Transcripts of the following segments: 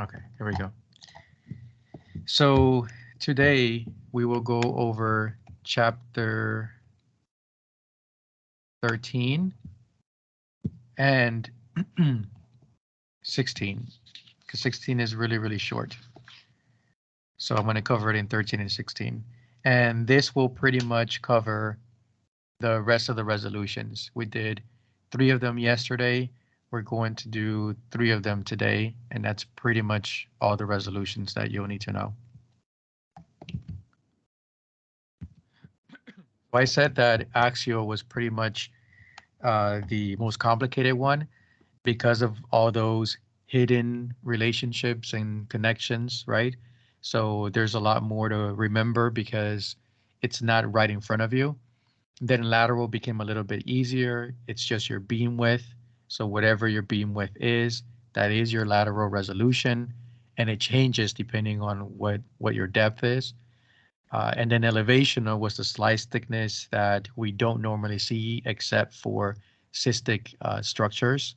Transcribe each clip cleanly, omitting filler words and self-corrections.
Okay, here we go. So today we will go over chapter 13 and 16, because 16 is really, really short. So I'm going to cover it in 13 and 16. And this will pretty much cover the rest of the resolutions. We did 3 of them yesterday. We're going to do 3 of them today, and that's pretty much all the resolutions that you'll need to know. So I said that Axio was pretty much the most complicated one because of all those hidden relationships and connections, right? So there's a lot more to remember because it's not right in front of you. Then lateral became a little bit easier. It's just your beam width. So whatever your beam width is, that is your lateral resolution, and it changes depending on what your depth is. And then elevational was the slice thickness that we don't normally see except for cystic structures.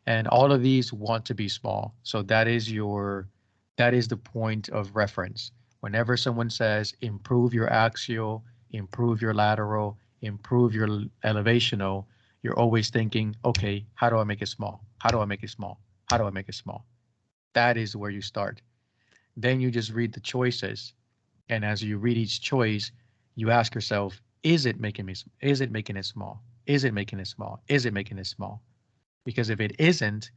And all of these want to be small. So that is the point of reference. Whenever someone says improve your axial, improve your lateral, improve your elevational, you're always thinking, okay, how do I make it small? How do I make it small? How do I make it small? That is where you start. Then you just read the choices. And as you read each choice, you ask yourself, is it making it small? Is it making it small? Is it making it small? Because if it isn't,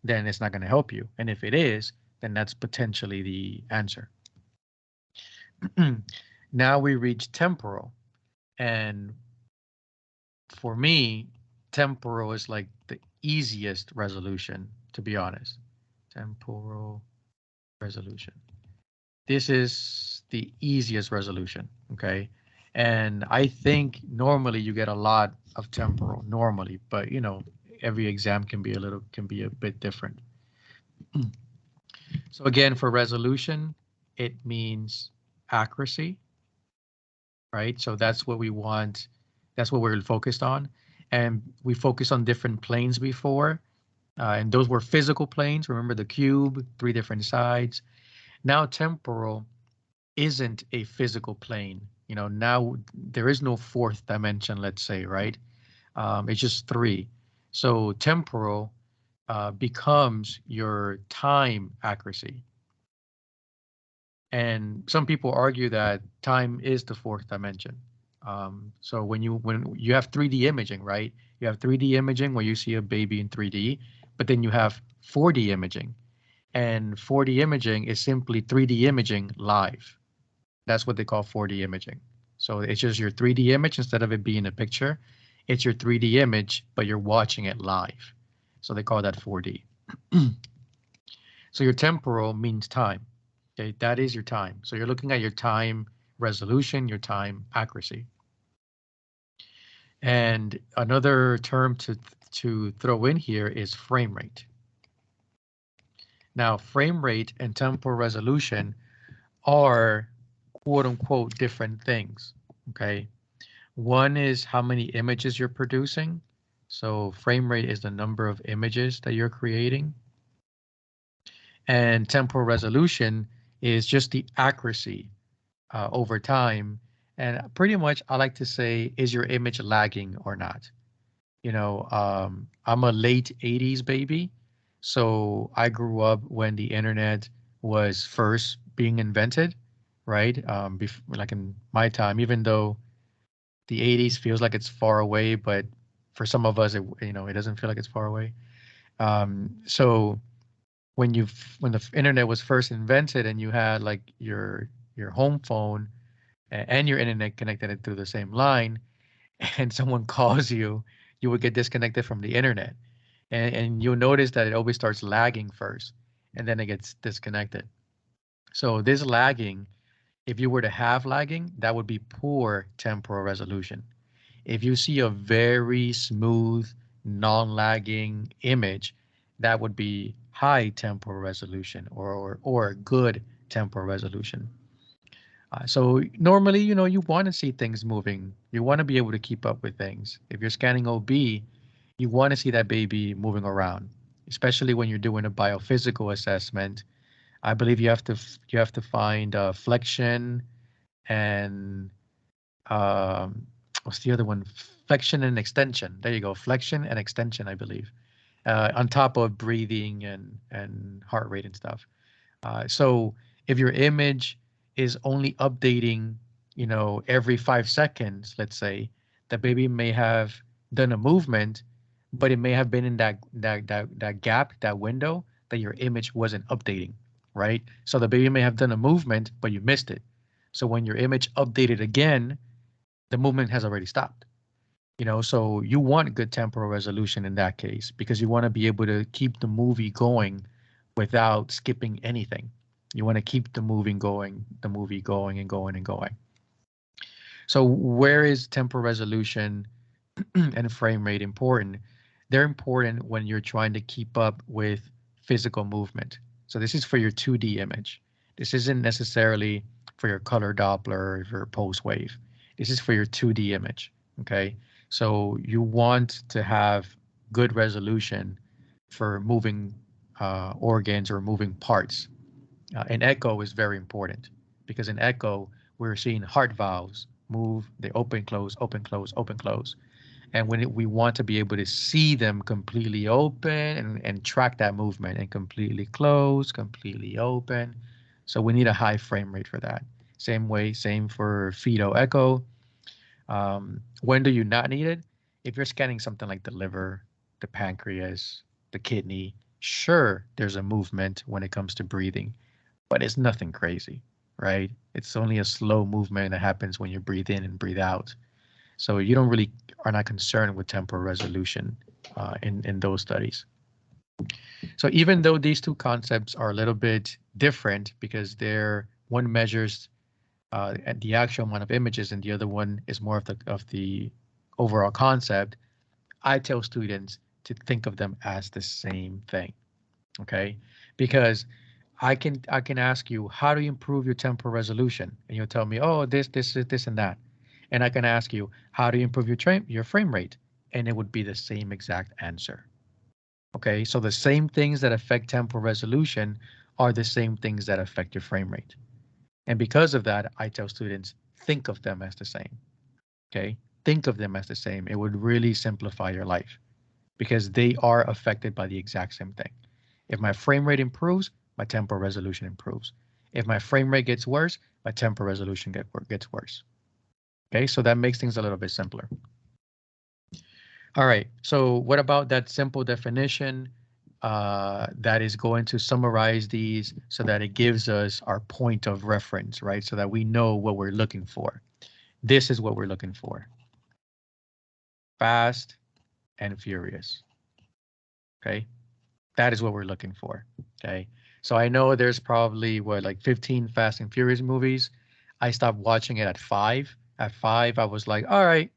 then it's not going to help you. And if it is, then that's potentially the answer. Now we reach temporal. And for me, temporal is like the easiest resolution, to be honest. Temporal resolution. This is the easiest resolution, okay? And I think normally you get a lot of temporal normally, but you know, every exam can be a bit different. So again, for resolution, it means accuracy, right? So that's what we want. That's what we're focused on. And we focused on different planes before, and those were physical planes. Remember the cube, 3 different sides. Now temporal isn't a physical plane. You know, now there is no 4th dimension, let's say, right? It's just 3. So temporal becomes your time accuracy. And some people argue that time is the 4th dimension. So when you have 3D imaging, right? You have 3D imaging where you see a baby in 3D, but then you have 4D imaging. And 4D imaging is simply 3D imaging live. That's what they call 4D imaging. So it's just your 3D image instead of it being a picture. It's your 3D image, but you're watching it live. So they call that 4D. So your temporal means time. Okay, that is your time. So you're looking at your time resolution, your time accuracy. And another term to throw in here is frame rate. Now, frame rate and temporal resolution are quote unquote different things. Okay. One is how many images you're producing. So frame rate is the number of images that you're creating. And temporal resolution is just the accuracy over time. And pretty much I like to say, is your image lagging or not? You know, I'm a late 80s baby. So I grew up when the internet was first being invented, right? Like in my time, even though the 80s feels like it's far away, but for some of us, it doesn't feel like it's far away. So when the internet was first invented and you had like your home phone and your internet connected through the same line, and someone calls you, you would get disconnected from the internet, and you'll notice that it always starts lagging first, and then it gets disconnected. So this lagging, if you were to have lagging, that would be poor temporal resolution. If you see a very smooth, non-lagging image, that would be high temporal resolution or good temporal resolution. So normally, you want to see things moving. You want to be able to keep up with things. If you're scanning OB, you want to see that baby moving around. especially when you're doing a biophysical assessment. I believe you have to find flexion and what's the other one? Flexion and extension. There you go. Flexion and extension, I believe, on top of breathing and heart rate and stuff. So if your image is only updating, every 5 seconds, let's say, the baby may have done a movement, but it may have been in that gap, that window that your image wasn't updating, right? So the baby may have done a movement, but you missed it. So when your image updated again, the movement has already stopped. So you want good temporal resolution in that case because you want to be able to keep the movie going without skipping anything. You want to keep the movie going and going and going. So where is temporal resolution and frame rate important? They're important when you're trying to keep up with physical movement. So this is for your 2D image. This isn't necessarily for your color Doppler or your pulse wave. This is for your 2D image, okay? So you want to have good resolution for moving organs or moving parts. And echo is very important because in echo, we're seeing heart valves move, they open, close, open, close, open, close. And when we want to be able to see them completely open and track that movement and completely close, completely open. So we need a high frame rate for that. Same for fetal echo. When do you not need it? If you're scanning something like the liver, the pancreas, the kidney, sure, there's a movement when it comes to breathing, but it's nothing crazy, right? It's only a slow movement that happens when you breathe in and breathe out. So you don't really are not concerned with temporal resolution in those studies. So even though these two concepts are a little bit different because one measures the actual amount of images and the other one is more of the overall concept, I tell students to think of them as the same thing. Okay, because I can ask you, how do you improve your temporal resolution? And you'll tell me, oh, this and that. And I can ask you, how do you improve your frame rate? And it would be the same exact answer. Okay, so the same things that affect temporal resolution are the same things that affect your frame rate. And because of that, I tell students, think of them as the same. Okay, think of them as the same. It would really simplify your life because they are affected by the exact same thing. If my frame rate improves, my temporal resolution improves. If my frame rate gets worse, my temporal resolution gets worse. Okay, so that makes things a little bit simpler. All right, so what about that simple definition that is going to summarize these so that it gives us our point of reference, right? So that we know what we're looking for. This is what we're looking for. Fast and furious. Okay, that is what we're looking for. Okay, so I know there's probably like 15 Fast and Furious movies. I stopped watching it at 5. At 5, I was like, all right,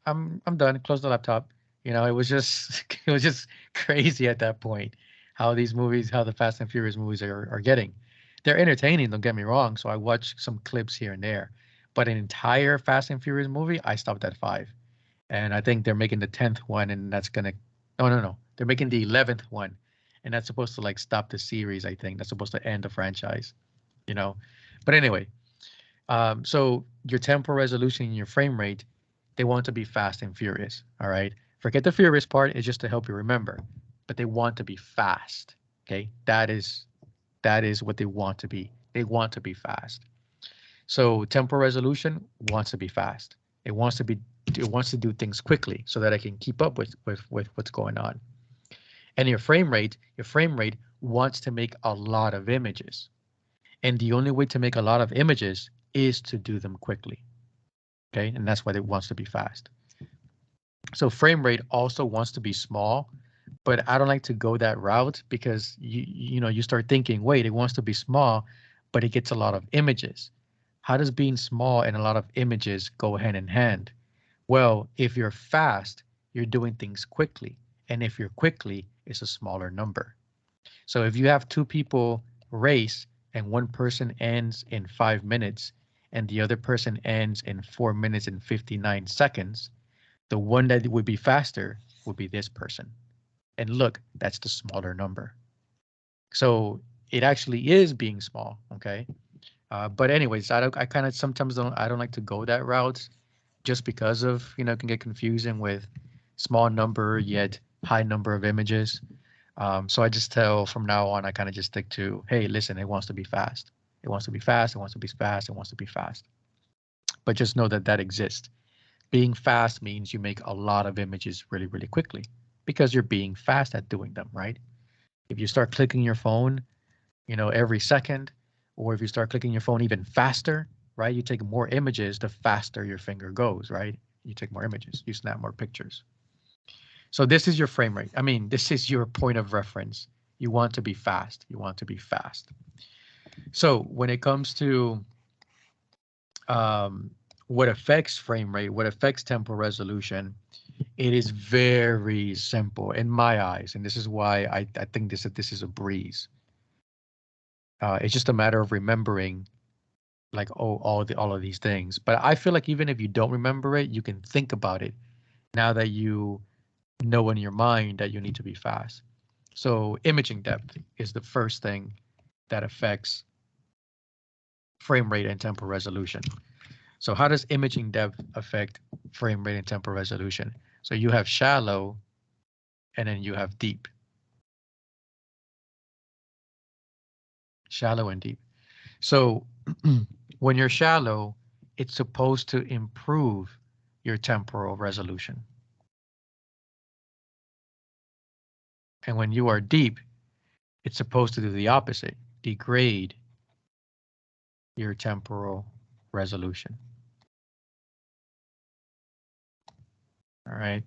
I'm done. Close the laptop. It was just it was just crazy at that point how these movies, how the Fast and Furious movies are getting. They're entertaining, don't get me wrong. So I watch some clips here and there, but an entire Fast and Furious movie, I stopped at 5. And I think they're making the 10th one, and that's gonna. No. They're making the 11th one, and that's supposed to like stop the series. I think that's supposed to end the franchise. You know, but anyway, so your temporal resolution and your frame rate, they want to be fast and furious. All right. Forget the furious part. It's just to help you remember, but they want to be fast. Okay. That is what they want to be. They want to be fast. So temporal resolution wants to be fast. It wants to do things quickly so that I can keep up with what's going on. And your frame rate wants to make a lot of images. And the only way to make a lot of images is to do them quickly. Okay, and that's why it wants to be fast. So frame rate also wants to be small, but I don't like to go that route because you start thinking, wait, it wants to be small, but it gets a lot of images. How does being small and a lot of images go hand in hand? Well, if you're fast, you're doing things quickly. And if you're quickly, it's a smaller number. So if you have two people race and one person ends in 5 minutes and the other person ends in 4 minutes and 59 seconds, the one that would be faster would be this person. And look, that's the smaller number. So it actually is being small, okay? But anyways, I kind of sometimes I don't like to go that route just because of, it can get confusing with small number yet high number of images. So I just tell from now on, I kind of just stick to, hey, listen, it wants to be fast. It wants to be fast. It wants to be fast. It wants to be fast. But just know that that exists. Being fast means you make a lot of images really, really quickly because you're being fast at doing them, right? If you start clicking your phone, every second, or if you start clicking your phone even faster, right? You take more images, the faster your finger goes, right? You take more images, you snap more pictures. So this is your frame rate. I mean, this is your point of reference. You want to be fast. You want to be fast. So when it comes to um, what affects frame rate, what affects temporal resolution, it is very simple in my eyes. And this is why I think this is a breeze. It's just a matter of remembering like, oh, all of these things. But I feel like even if you don't remember it, you can think about it now that you know in your mind that you need to be fast. So imaging depth is the first thing that affects frame rate and temporal resolution. So how does imaging depth affect frame rate and temporal resolution? So you have shallow and then you have deep. Shallow and deep. So when you're shallow, it's supposed to improve your temporal resolution. And when you are deep, it's supposed to do the opposite, degrade your temporal resolution. All right.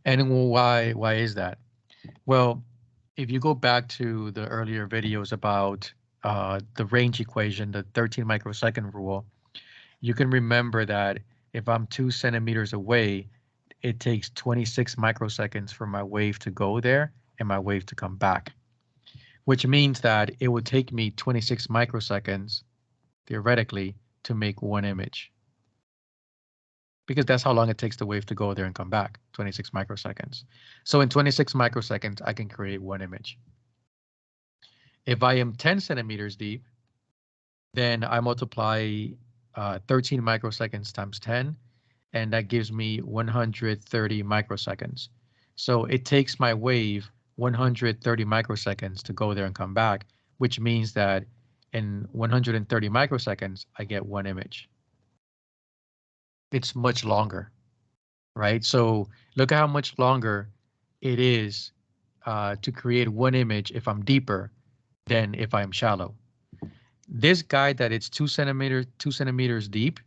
And why is that? Well, if you go back to the earlier videos about the range equation, the 13 microsecond rule, you can remember that if I'm 2 centimeters away, it takes 26 microseconds for my wave to go there and my wave to come back, which means that it would take me 26 microseconds, theoretically, to make one image. Because that's how long it takes the wave to go there and come back, 26 microseconds. So in 26 microseconds, I can create one image. If I am 10 centimeters deep, then I multiply 13 microseconds times 10, and that gives me 130 microseconds. So it takes my wave 130 microseconds to go there and come back, which means that in 130 microseconds, I get one image. It's much longer, right? So look at how much longer it is to create one image if I'm deeper than if I'm shallow. This guy that it's 2 centimeters deep,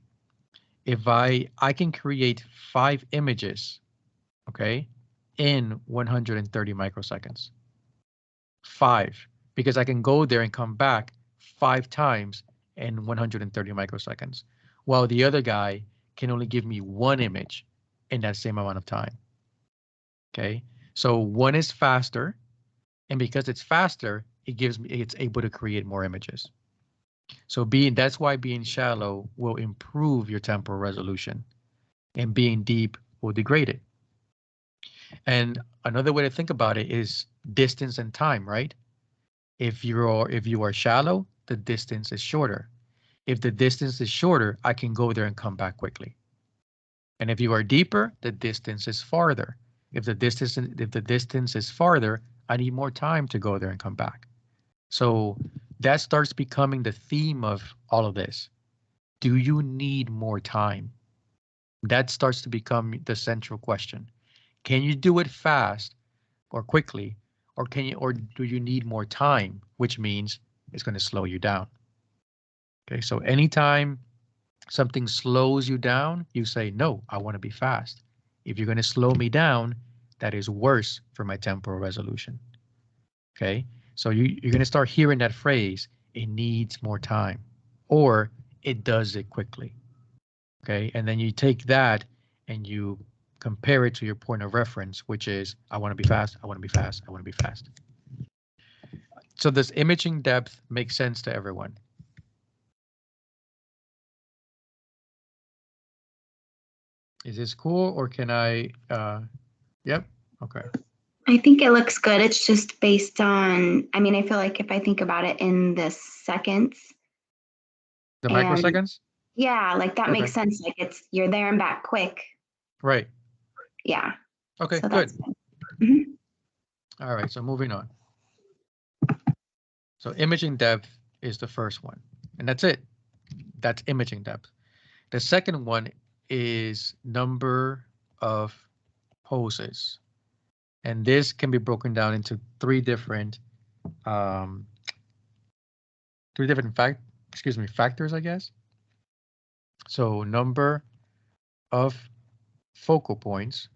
if I can create 5 images, okay, in 130 microseconds. 5, because I can go there and come back 5 times in 130 microseconds, while the other guy can only give me one image in that same amount of time. Okay, so one is faster, and because it's faster, it's able to create more images. So that's why being shallow will improve your temporal resolution, and being deep will degrade it. And another way to think about it is distance and time, right? If you are shallow, the distance is shorter. If the distance is shorter, I can go there and come back quickly. And if you are deeper, the distance is farther. If the distance is farther, I need more time to go there and come back. So that starts becoming the theme of all of this. Do you need more time? That starts to become the central question. Can you do it fast or quickly, or do you need more time, which means it's going to slow you down? Okay, so anytime something slows you down, you say, no, I want to be fast. If you're going to slow me down, that is worse for my temporal resolution. Okay, so you're going to start hearing that phrase, it needs more time, or it does it quickly. Okay, and then you take that and you compare it to your point of reference, which is, I want to be fast, I want to be fast, I want to be fast. So does imaging depth make sense to everyone? Is this cool, or can I, yep, okay. I think it looks good. It's just based on, I mean, I feel like if I think about it in the seconds The and microseconds? yeah, like that Okay. makes sense. Like you're there and back quick. Right. Yeah. Okay, So that's good. good. Mhm. All right, so moving on. So imaging depth is the first one, and that's it. That's imaging depth. The second one is number of poses. And this can be broken down into um, three different factors, I guess. So number of focal points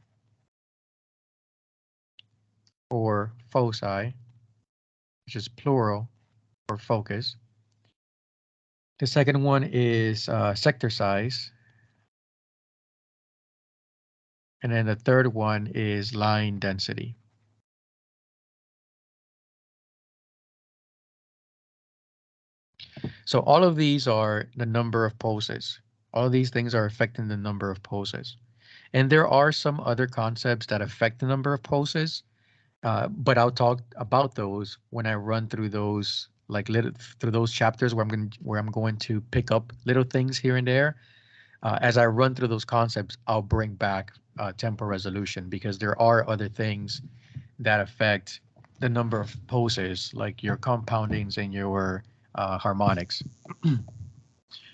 or foci, which is plural for focus. The second one is sector size. And then the third one is line density. So all of these are the number of poses. All of these things are affecting the number of poses. And there are some other concepts that affect the number of poses, but I'll talk about those when I run through those through those chapters where I'm going to pick up little things here and there. As I run through those concepts, I'll bring back temporal resolution because there are other things that affect the number of poses, like your compoundings and your harmonics.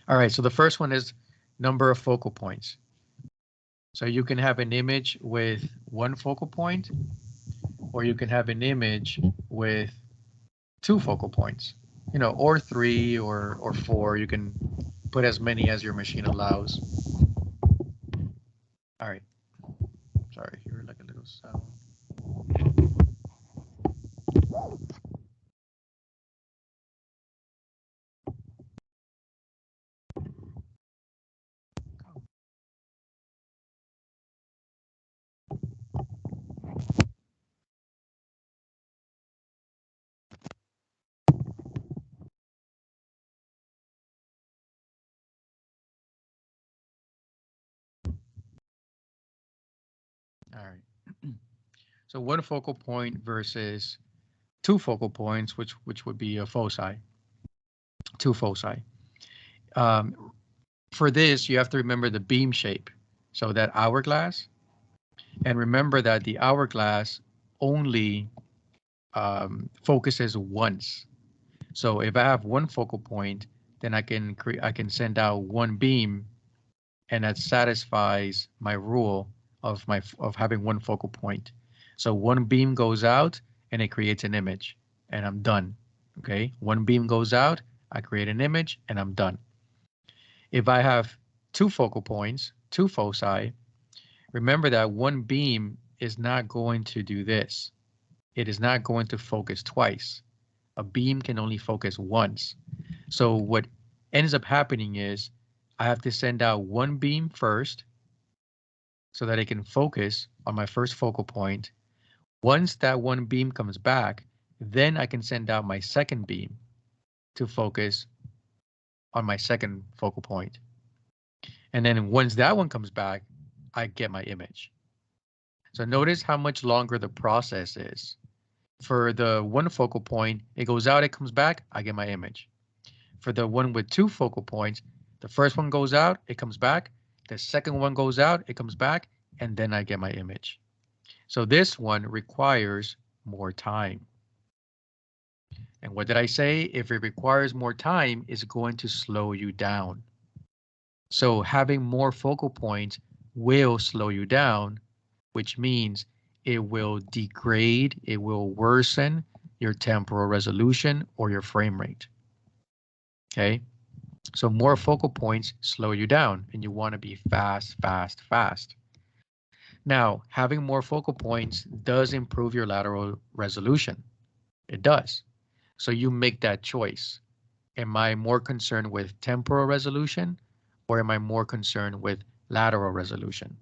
All right, so the first one is number of focal points. So you can have an image with one focal point, or you can have an image with two focal points, or three or four. You can put as many as your machine allows. All right, sorry, here like a little sound. All right. So one focal point versus two focal points, which would be a foci, two foci. Um, for this, you have to remember the beam shape. So that hourglass, and remember that the hourglass only focuses once. So if I have one focal point, then I can send out one beam, and that satisfies my rule of having one focal point. So one beam goes out and it creates an image, and I'm done. Okay, one beam goes out, I create an image, and I'm done. If I have two focal points, two foci, remember that one beam is not going to do this. It is not going to focus twice. A beam can only focus once. So what ends up happening is I have to send out one beam first so that it can focus on my first focal point. Once that one beam comes back, then I can send out my second beam to focus on my second focal point. And then once that one comes back, I get my image. So notice how much longer the process is. For the one focal point, it goes out, it comes back, I get my image. For the one with two focal points, the first one goes out, it comes back. The second one goes out, it comes back, and then I get my image. So this one requires more time. And what did I say? If it requires more time, it's going to slow you down. So having more focal points will slow you down, which means it will degrade, it will worsen your temporal resolution or your frame rate. Okay, so more focal points slow you down and you want to be fast, fast, fast. Now, having more focal points does improve your lateral resolution. It does. So you make that choice. Am I more concerned with temporal resolution or am I more concerned with lateral resolution?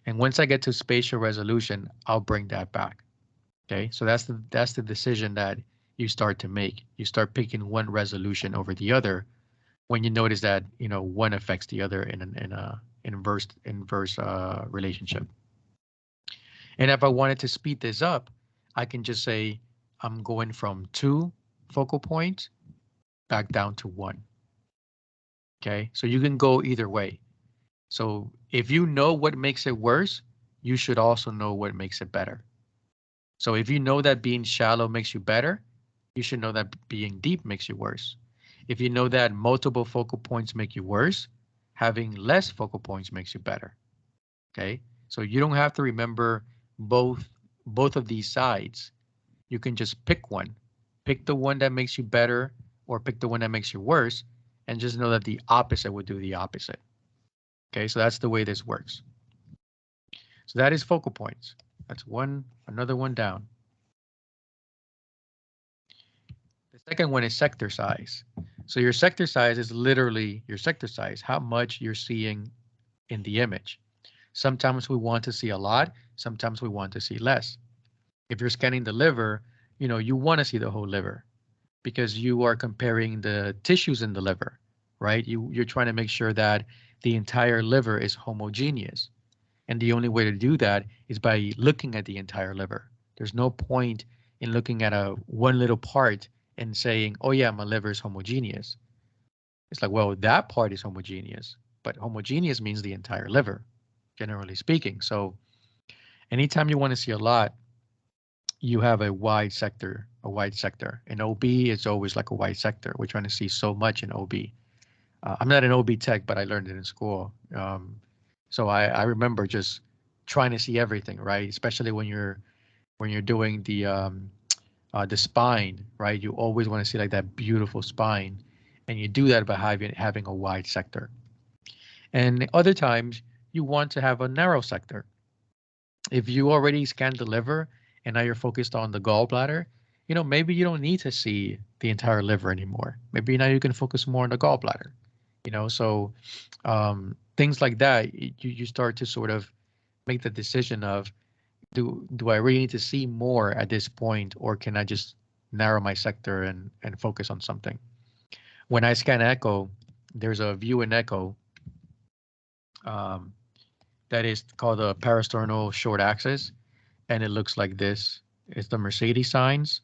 And once I get to spatial resolution, I'll bring that back. Okay, so that's the decision that you start to make. You start picking one resolution over the other when you notice that one affects the other in a inverse relationship. And if I wanted to speed this up, I can just say I'm going from 2 focal points back down to 1. Okay, so you can go either way. So if you know what makes it worse, you should also know what makes it better. So if you know that being shallow makes you better, you should know that being deep makes you worse. If you know that multiple focal points make you worse, having less focal points makes you better. Okay, so you don't have to remember both both of these sides. You can just pick one. Pick the one that makes you better or pick the one that makes you worse, and just know that the opposite would do the opposite. Okay, so that's the way this works. So that is focal points. That's another one down. The second one is sector size. So your sector size is literally your sector size, how much you're seeing in the image. Sometimes we want to see a lot, sometimes we want to see less. If you're scanning the liver, you want to see the whole liver because you are comparing the tissues in the liver, right? You're trying to make sure that the entire liver is homogeneous. And the only way to do that is by looking at the entire liver. There's no point in looking at a one little part and saying, oh yeah, my liver is homogeneous. It's like, well, that part is homogeneous, but homogeneous means the entire liver, generally speaking. So anytime you want to see a lot, you have a wide sector, In OB, it's always like a wide sector. We're trying to see so much in OB. I'm not an OB tech, but I learned it in school. So I remember just trying to see everything, right? Especially when you're doing the spine, right? You always want to see like that beautiful spine, and you do that by having a wide sector. And other times you want to have a narrow sector. If you already scanned the liver and now you're focused on the gallbladder, maybe you don't need to see the entire liver anymore. Maybe now you can focus more on the gallbladder. So things like that, you start to sort of make the decision of do I really need to see more at this point, or can I just narrow my sector and focus on something? When I scan echo, there's a view in echo um, that is called a parasternal short axis, and it looks like this. It's the Mercedes signs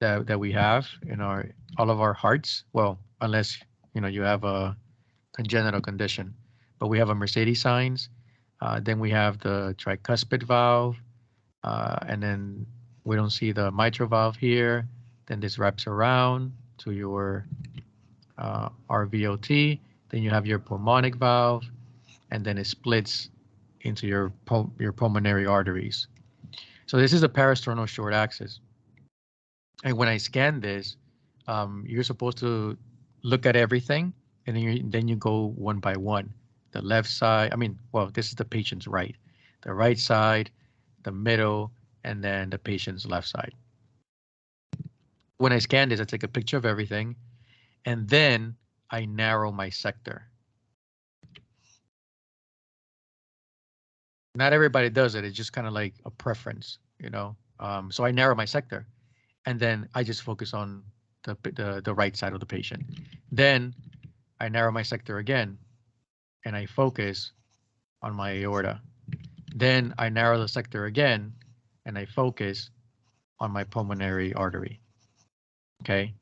that we have in all of our hearts. Well, unless you have a congenital condition, but we have a Mercedes signs. Then we have the tricuspid valve, and then we don't see the mitral valve here. Then this wraps around to your RVOT. Then you have your pulmonic valve, and then it splits into your pulmonary arteries. So this is a parasternal short axis. And when I scan this, you're supposed to look at everything, and then you go one by one. The left side, well, this is the patient's right. The right side, the middle, and then the patient's left side. When I scan this, I take a picture of everything, and then I narrow my sector. Not everybody does it. It's just kind of like a preference. So I narrow my sector, and then I just focus on the right side of the patient. Then I narrow my sector again, and I focus on my aorta. Then I narrow the sector again, and I focus on my pulmonary artery. Okay.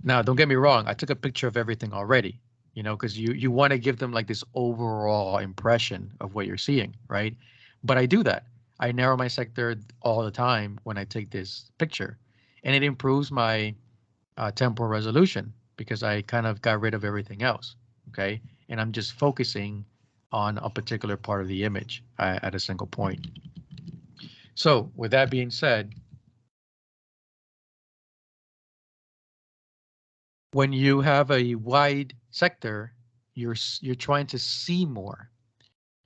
Now, don't get me wrong. I took a picture of everything already, because you want to give them like this overall impression of what you're seeing, right? But I do that. I narrow my sector all the time when I take this picture, and it improves my temporal resolution because I kind of got rid of everything else. Okay. And I'm just focusing on a particular part of the image at a single point. So with that being said, when you have a wide sector, you're trying to see more.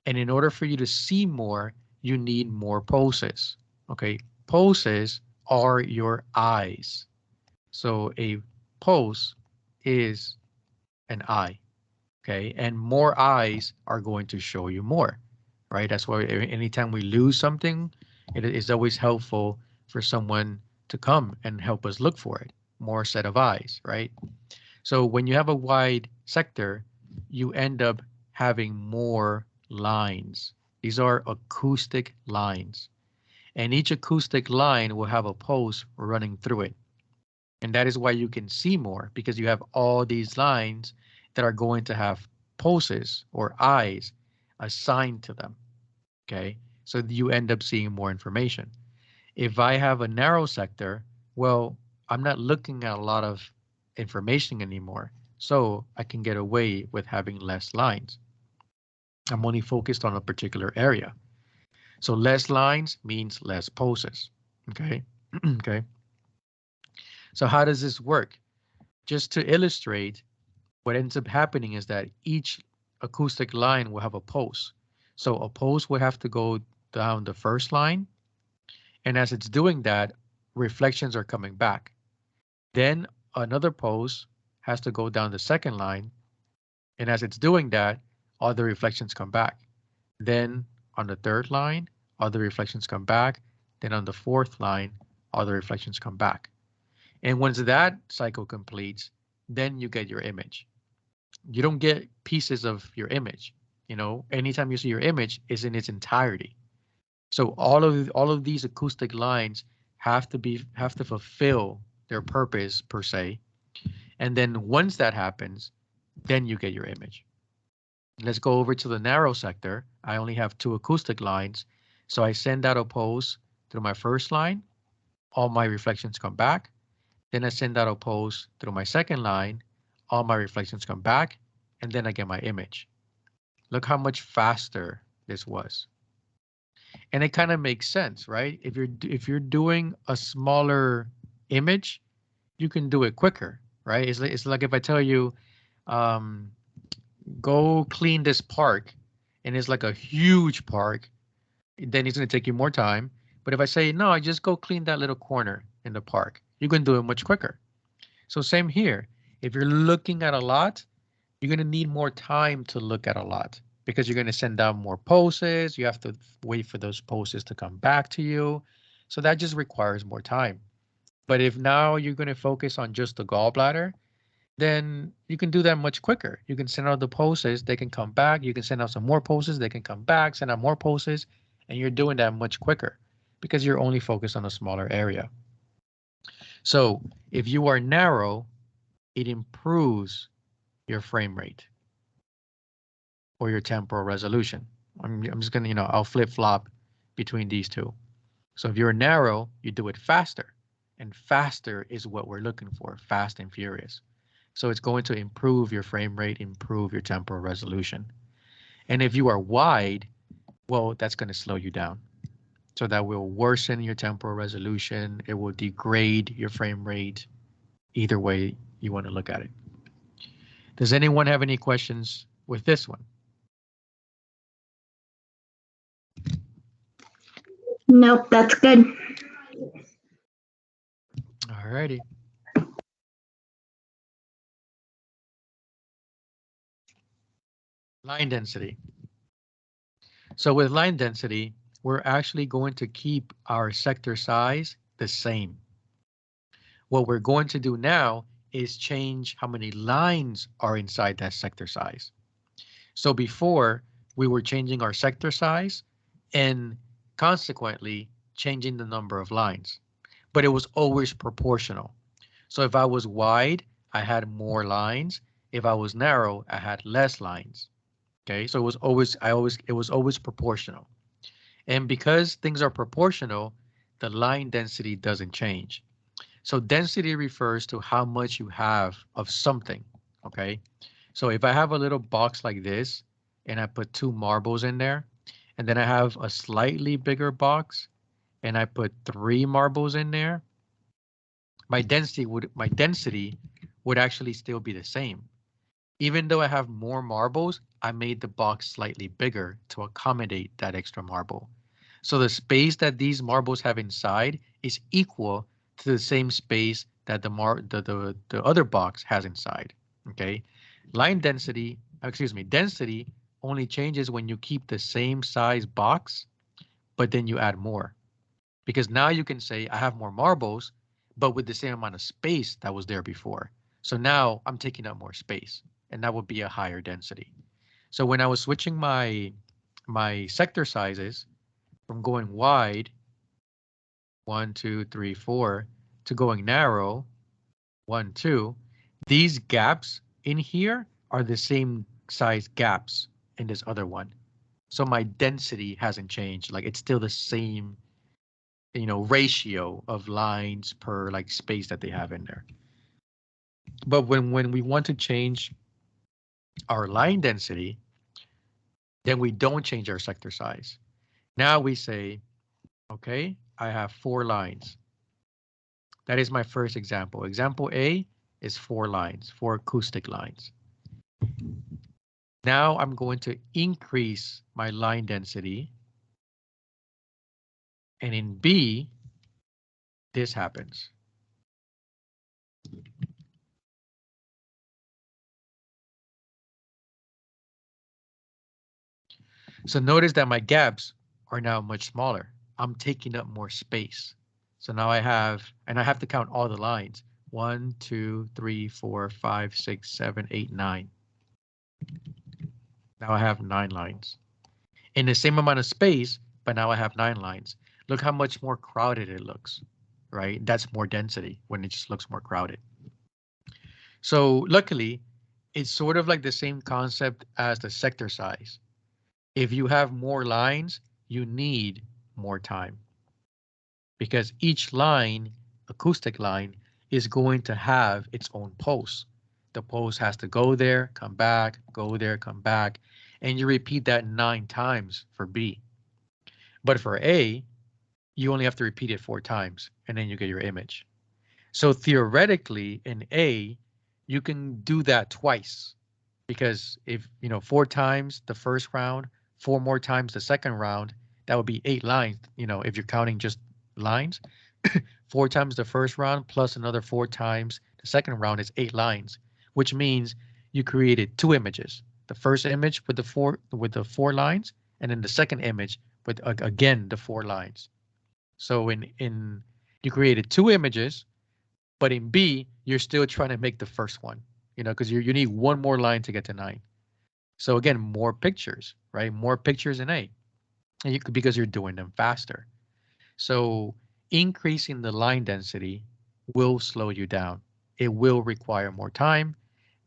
And in order for you to see more, you need more pulses. Okay. Pulses are your eyes. So a pulse is an eye. Okay. And more eyes are going to show you more, right? That's why anytime we lose something, it is always helpful for someone to come and help us look for it. More set of eyes, right? So when you have a wide sector, you end up having more lines. These are acoustic lines. And each acoustic line will have a pulse running through it. And that is why you can see more, because you have all these lines that are going to have pulses or eyes assigned to them. Okay, so you end up seeing more information. If I have a narrow sector, well, I'm not looking at a lot of information anymore. So I can get away with having less lines. I'm only focused on a particular area. So less lines means less pulses. Okay. Okay. So how does this work? Just to illustrate, what ends up happening is that each acoustic line will have a pulse. So a pulse will have to go down the first line. And as it's doing that, reflections are coming back. Then another pulse has to go down the second line. And as it's doing that, all the reflections come back. Then on the third line, all the reflections come back. Then on the fourth line, all the reflections come back. And once that cycle completes, then you get your image. You don't get pieces of your image. You know, anytime you see your image is in its entirety. So all of these acoustic lines have to fulfill their purpose per se. And then once that happens, then you get your image. Let's go over to the narrow sector. I only have 2 acoustic lines. So I send out a pulse through my first line. All my reflections come back. Then I send out a pulse through my second line. All my reflections come back. And then I get my image. Look how much faster this was. And it kind of makes sense, right? If you're doing a smaller image, you can do it quicker, right? It's like if I tell you, um, go clean this park, and it's like a huge park, then it's going to take you more time. But if I say, no, I just go clean that little corner in the park, you can do it much quicker. So same here. If you're looking at a lot, you're going to need more time to look at a lot because you're going to send out more pulses. You have to wait for those pulses to come back to you. So that just requires more time. But if now you're going to focus on just the gallbladder, then you can do that much quicker. You can send out the pulses, they can come back. You can send out some more pulses, they can come back, send out more pulses, and you're doing that much quicker because you're only focused on a smaller area. So if you are narrow, it improves your frame rate or your temporal resolution. I'm just going to, I'll flip-flop between these two. So if you're narrow, you do it faster. And faster is what we're looking for, fast and furious. So it's going to improve your frame rate, improve your temporal resolution. And if you are wide, well, that's going to slow you down. So that will worsen your temporal resolution. It will degrade your frame rate. Either way you want to look at it. Does anyone have any questions with this one? Nope, that's good. All righty. Line density. So with line density, we're actually going to keep our sector size the same. What we're going to do now is change how many lines are inside that sector size. So before, we were changing our sector size and consequently changing the number of lines, but it was always proportional. So if I was wide, I had more lines. If I was narrow, I had less lines. Okay, so it was always proportional. And because things are proportional, the line density doesn't change. So density refers to how much you have of something, okay? So if I have a little box like this and I put 2 marbles in there, and then I have a slightly bigger box and I put 3 marbles in there, my density would actually still be the same. Even though I have more marbles, I made the box slightly bigger to accommodate that extra marble. So the space that these marbles have inside is equal to the same space that the other box has inside. Okay, density only changes when you keep the same size box, but then you add more. Because now you can say I have more marbles, but with the same amount of space that was there before. So now I'm taking up more space, and that would be a higher density. So when I was switching my sector sizes from going wide 1, 2, 3, 4, to going narrow, 1, 2, these gaps in here are the same size gaps in this other one. So my density hasn't changed. Like it's still the same, ratio of lines per like space that they have in there. But when we want to change our line density, then we don't change our sector size. Now we say, okay, I have 4 lines. That is my first example. Example A is 4 lines, 4 acoustic lines. Now I'm going to increase my line density. And in B, this happens. So notice that my gaps are now much smaller. I'm taking up more space. So now I have to count all the lines. 1, 2, 3, 4, 5, 6, 7, 8, 9. Now I have 9 lines. In the same amount of space, but now I have 9 lines. Look how much more crowded it looks, right? That's more density when it just looks more crowded. So luckily, it's sort of like the same concept as the sector size. If you have more lines, you need more time because each line, acoustic line, is going to have its own pulse. The pulse has to go there, come back, go there, come back, and you repeat that 9 times for B. But for A, you only have to repeat it 4 times, and then you get your image. So theoretically, in A, you can do that twice because if, 4 times the first round, 4 more times the second round, that would be 8 lines, if you're counting just lines. 4 times the first round plus another 4 times the second round is 8 lines, which means you created 2 images. The first image with the 4 lines, and then the second image with again the 4 lines. So in you created 2 images, but in B you're still trying to make the first one, because you need 1 more line to get to 9. So again, more pictures, right? More pictures in A, and because you're doing them faster. So increasing the line density will slow you down. It will require more time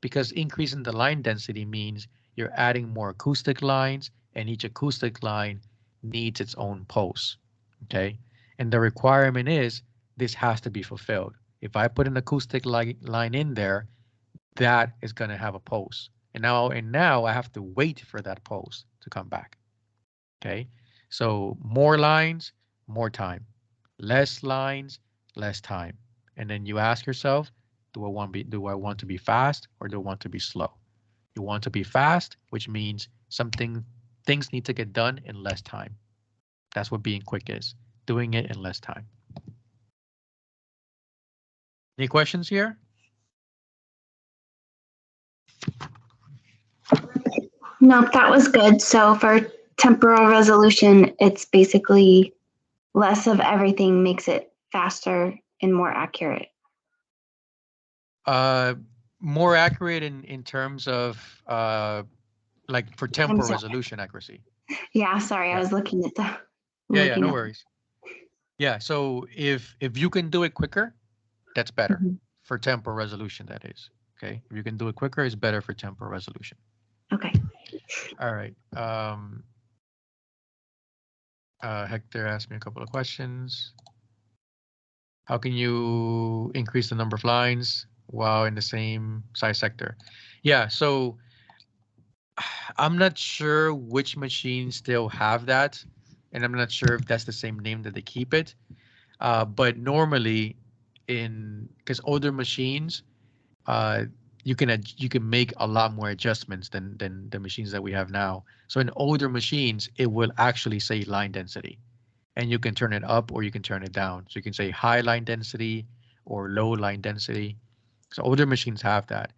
because increasing the line density means you're adding more acoustic lines, and each acoustic line needs its own pulse. Okay. And the requirement is this has to be fulfilled. If I put an acoustic line in there, that is going to have a pulse. And now I have to wait for that pulse to come back. Okay. So more lines, more time. Less lines, less time. And then you ask yourself, do I want to be fast or do I want to be slow? You want to be fast, which means things need to get done in less time. That's what being quick is, doing it in less time. Any questions here? Nope, that was good. So for temporal resolution, it's basically less of everything makes it faster and more accurate. More accurate in terms of like for temporal resolution accuracy. Yeah, sorry, I was looking at the. Yeah, no worries. Yeah, so if you can do it quicker, that's better for temporal resolution, that is. Okay, if you can do it quicker, it's better for temporal resolution. Okay. All right. Hector asked me a couple of questions. How can you increase the number of lines while in the same size sector? Yeah, so I'm not sure which machines still have that, and I'm not sure if that's the same name that they keep it. But normally, because older machines, uh, you can make a lot more adjustments than the machines that we have now. So in older machines, it will actually say line density, and you can turn it up or you can turn it down. So you can say high line density or low line density. So older machines have that.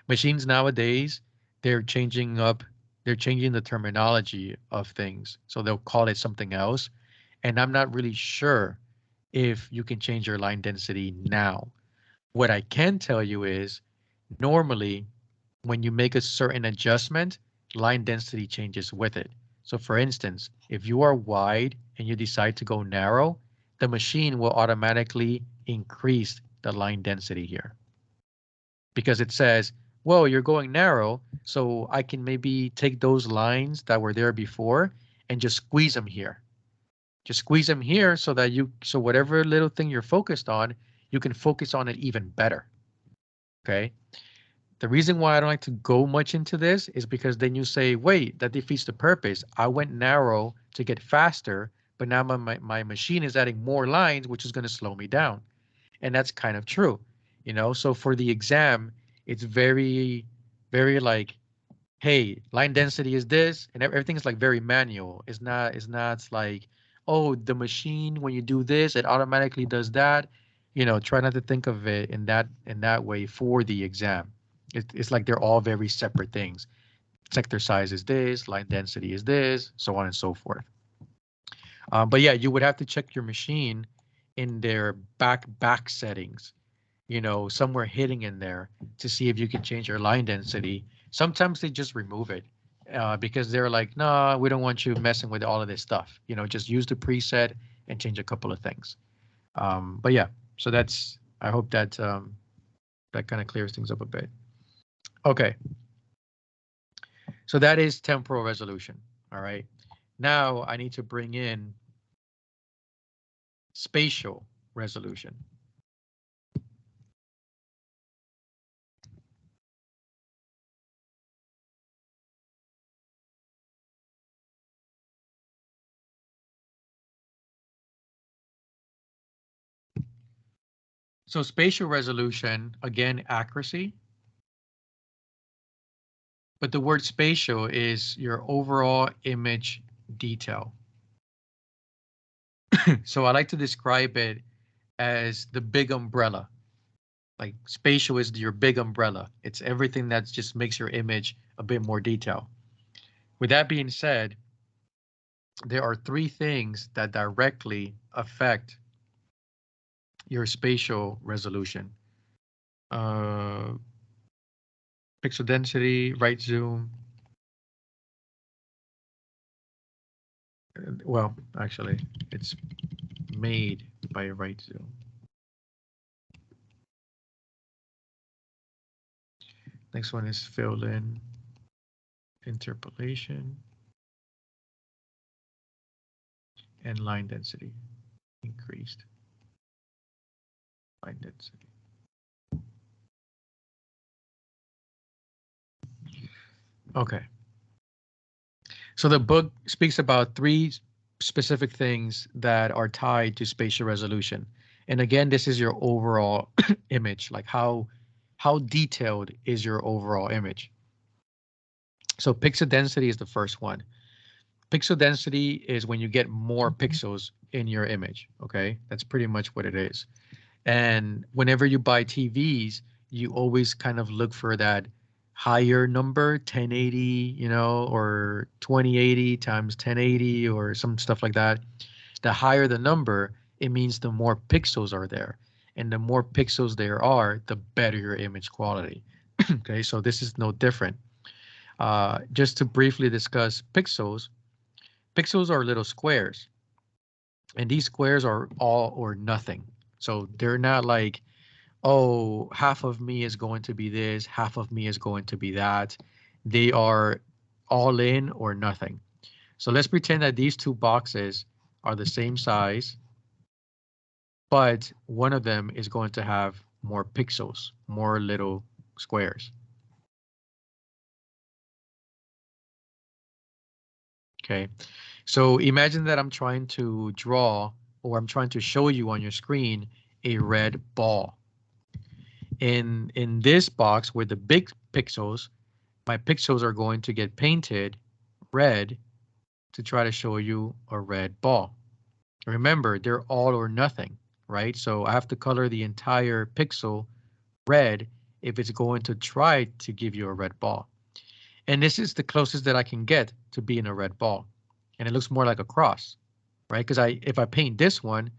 Machines nowadays, they're changing up, they're changing the terminology of things. So they'll call it something else. And I'm not really sure if you can change your line density now. What I can tell you is normally when you make a certain adjustment, line density changes with it. So for instance, if you are wide and you decide to go narrow, the machine will automatically increase the line density here because it says, well, you're going narrow, so I can maybe take those lines that were there before and just squeeze them here. Just squeeze them here so that so whatever little thing you're focused on, you can focus on it even better. Okay. The reason why I don't like to go much into this is because then you say, wait, that defeats the purpose. I went narrow to get faster, but now my machine is adding more lines, which is going to slow me down. And that's kind of true, you know? So for the exam, it's very, very like, hey, line density is this, and everything is like very manual. It's not like, oh, the machine, when you do this, it automatically does that. You know, try not to think of it in that way for the exam. It's like they're all very separate things. Sector size is this, line density is this, so on and so forth. But yeah, you would have to check your machine in their back settings, you know, somewhere hidden in there to see if you can change your line density. Sometimes they just remove it because they're like, no, we don't want you messing with all of this stuff. You know, just use the preset and change a couple of things. But yeah, so I hope that that kind of clears things up a bit. Okay. So that is temporal resolution. All right. Now I need to bring in spatial resolution. So spatial resolution, again, accuracy. But the word spatial is your overall image detail. So I like to describe it as the big umbrella. Like spatial is your big umbrella. It's everything that just makes your image a bit more detailed. With that being said, there are three things that directly affect your spatial resolution. Pixel density, right zoom. Well, actually, it's made by right zoom. Next one is fill in, interpolation, and line density increased. Line density. Okay. So the book speaks about three specific things that are tied to spatial resolution. And again, this is your overall image, like how detailed is your overall image. So pixel density is the first one. Pixel density is when you get more pixels in your image, okay? That's pretty much what it is. And whenever you buy TVs, you always kind of look for that higher number, 1080, you know, or 2080 times 1080 or some stuff like that. The higher the number, it means the more pixels are there. And the more pixels there are, the better your image quality. Okay, so this is no different. Just to briefly discuss pixels, pixels are little squares. And these squares are all or nothing. So they're not like, oh, half of me is going to be this, half of me is going to be that. They are all in or nothing. So let's pretend that these two boxes are the same size, but one of them is going to have more pixels, more little squares. Okay, so imagine that I'm trying to draw, or I'm trying to show you on your screen a red ball. In this box with the big pixels, my pixels are going to get painted red to try to show you a red ball. Remember, they're all or nothing, right? So I have to color the entire pixel red if it's going to try to give you a red ball. And this is the closest that I can get to being a red ball. And it looks more like a cross, right? Because if I paint this one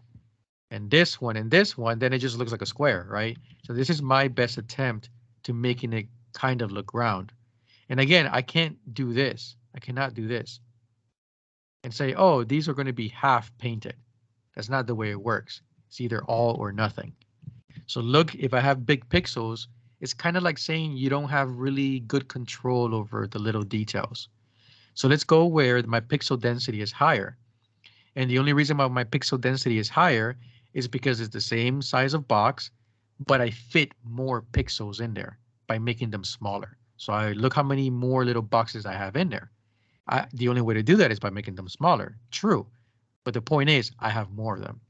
and this one and this one, then it just looks like a square, right? So this is my best attempt to making it kind of look round. And again, I can't do this. I cannot do this and say, oh, these are going to be half painted. That's not the way it works. It's either all or nothing. So look, if I have big pixels, it's kind of like saying you don't have really good control over the little details. So let's go where my pixel density is higher. And the only reason why my pixel density is higher is because it's the same size of box, but I fit more pixels in there by making them smaller. So I look how many more little boxes I have in there. The only way to do that is by making them smaller. True. But the point is I have more of them.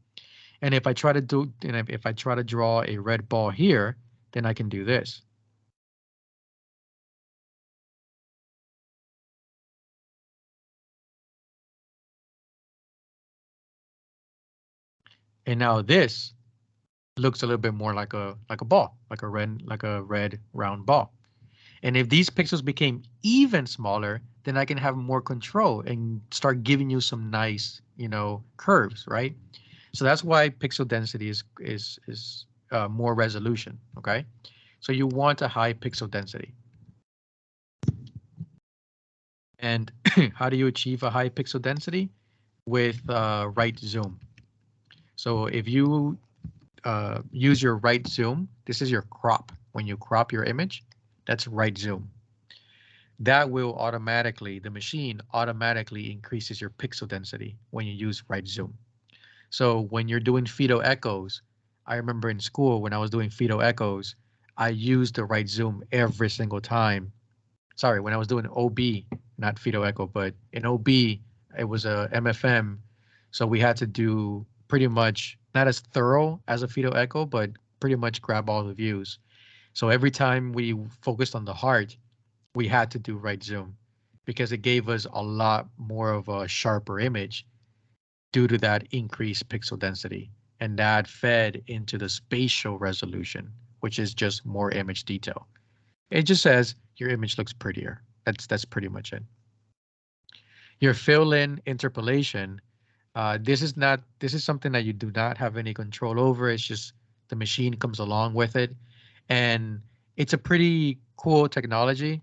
And if I try to do, and if I try to draw a red ball here, then I can do this. And now this looks a little bit more like a ball, like a red round ball. And if these pixels became even smaller, then I can have more control and start giving you some nice, curves, right? So that's why pixel density is more resolution. Okay, so you want a high pixel density. And how do you achieve a high pixel density? With right zoom. So if you use your right zoom, this is your crop. When you crop your image, that's right zoom. That will automatically, the machine automatically increases your pixel density when you use right zoom. So when you're doing photo echoes, I remember in school when I was doing photo echoes, I used the right zoom every single time. Sorry, when I was doing OB, not photo echo, but in OB, it was a MFM. So we had to do pretty much not as thorough as a photo echo, but pretty much grab all the views. So every time we focused on the heart, we had to do right zoom because it gave us a lot more of a sharper image due to that increased pixel density. And that fed into the spatial resolution, which is just more image detail. It just says your image looks prettier. That's pretty much it. Your fill-in interpolation, this is something that you do not have any control over. It's just the machine comes along with it. And it's a pretty cool technology.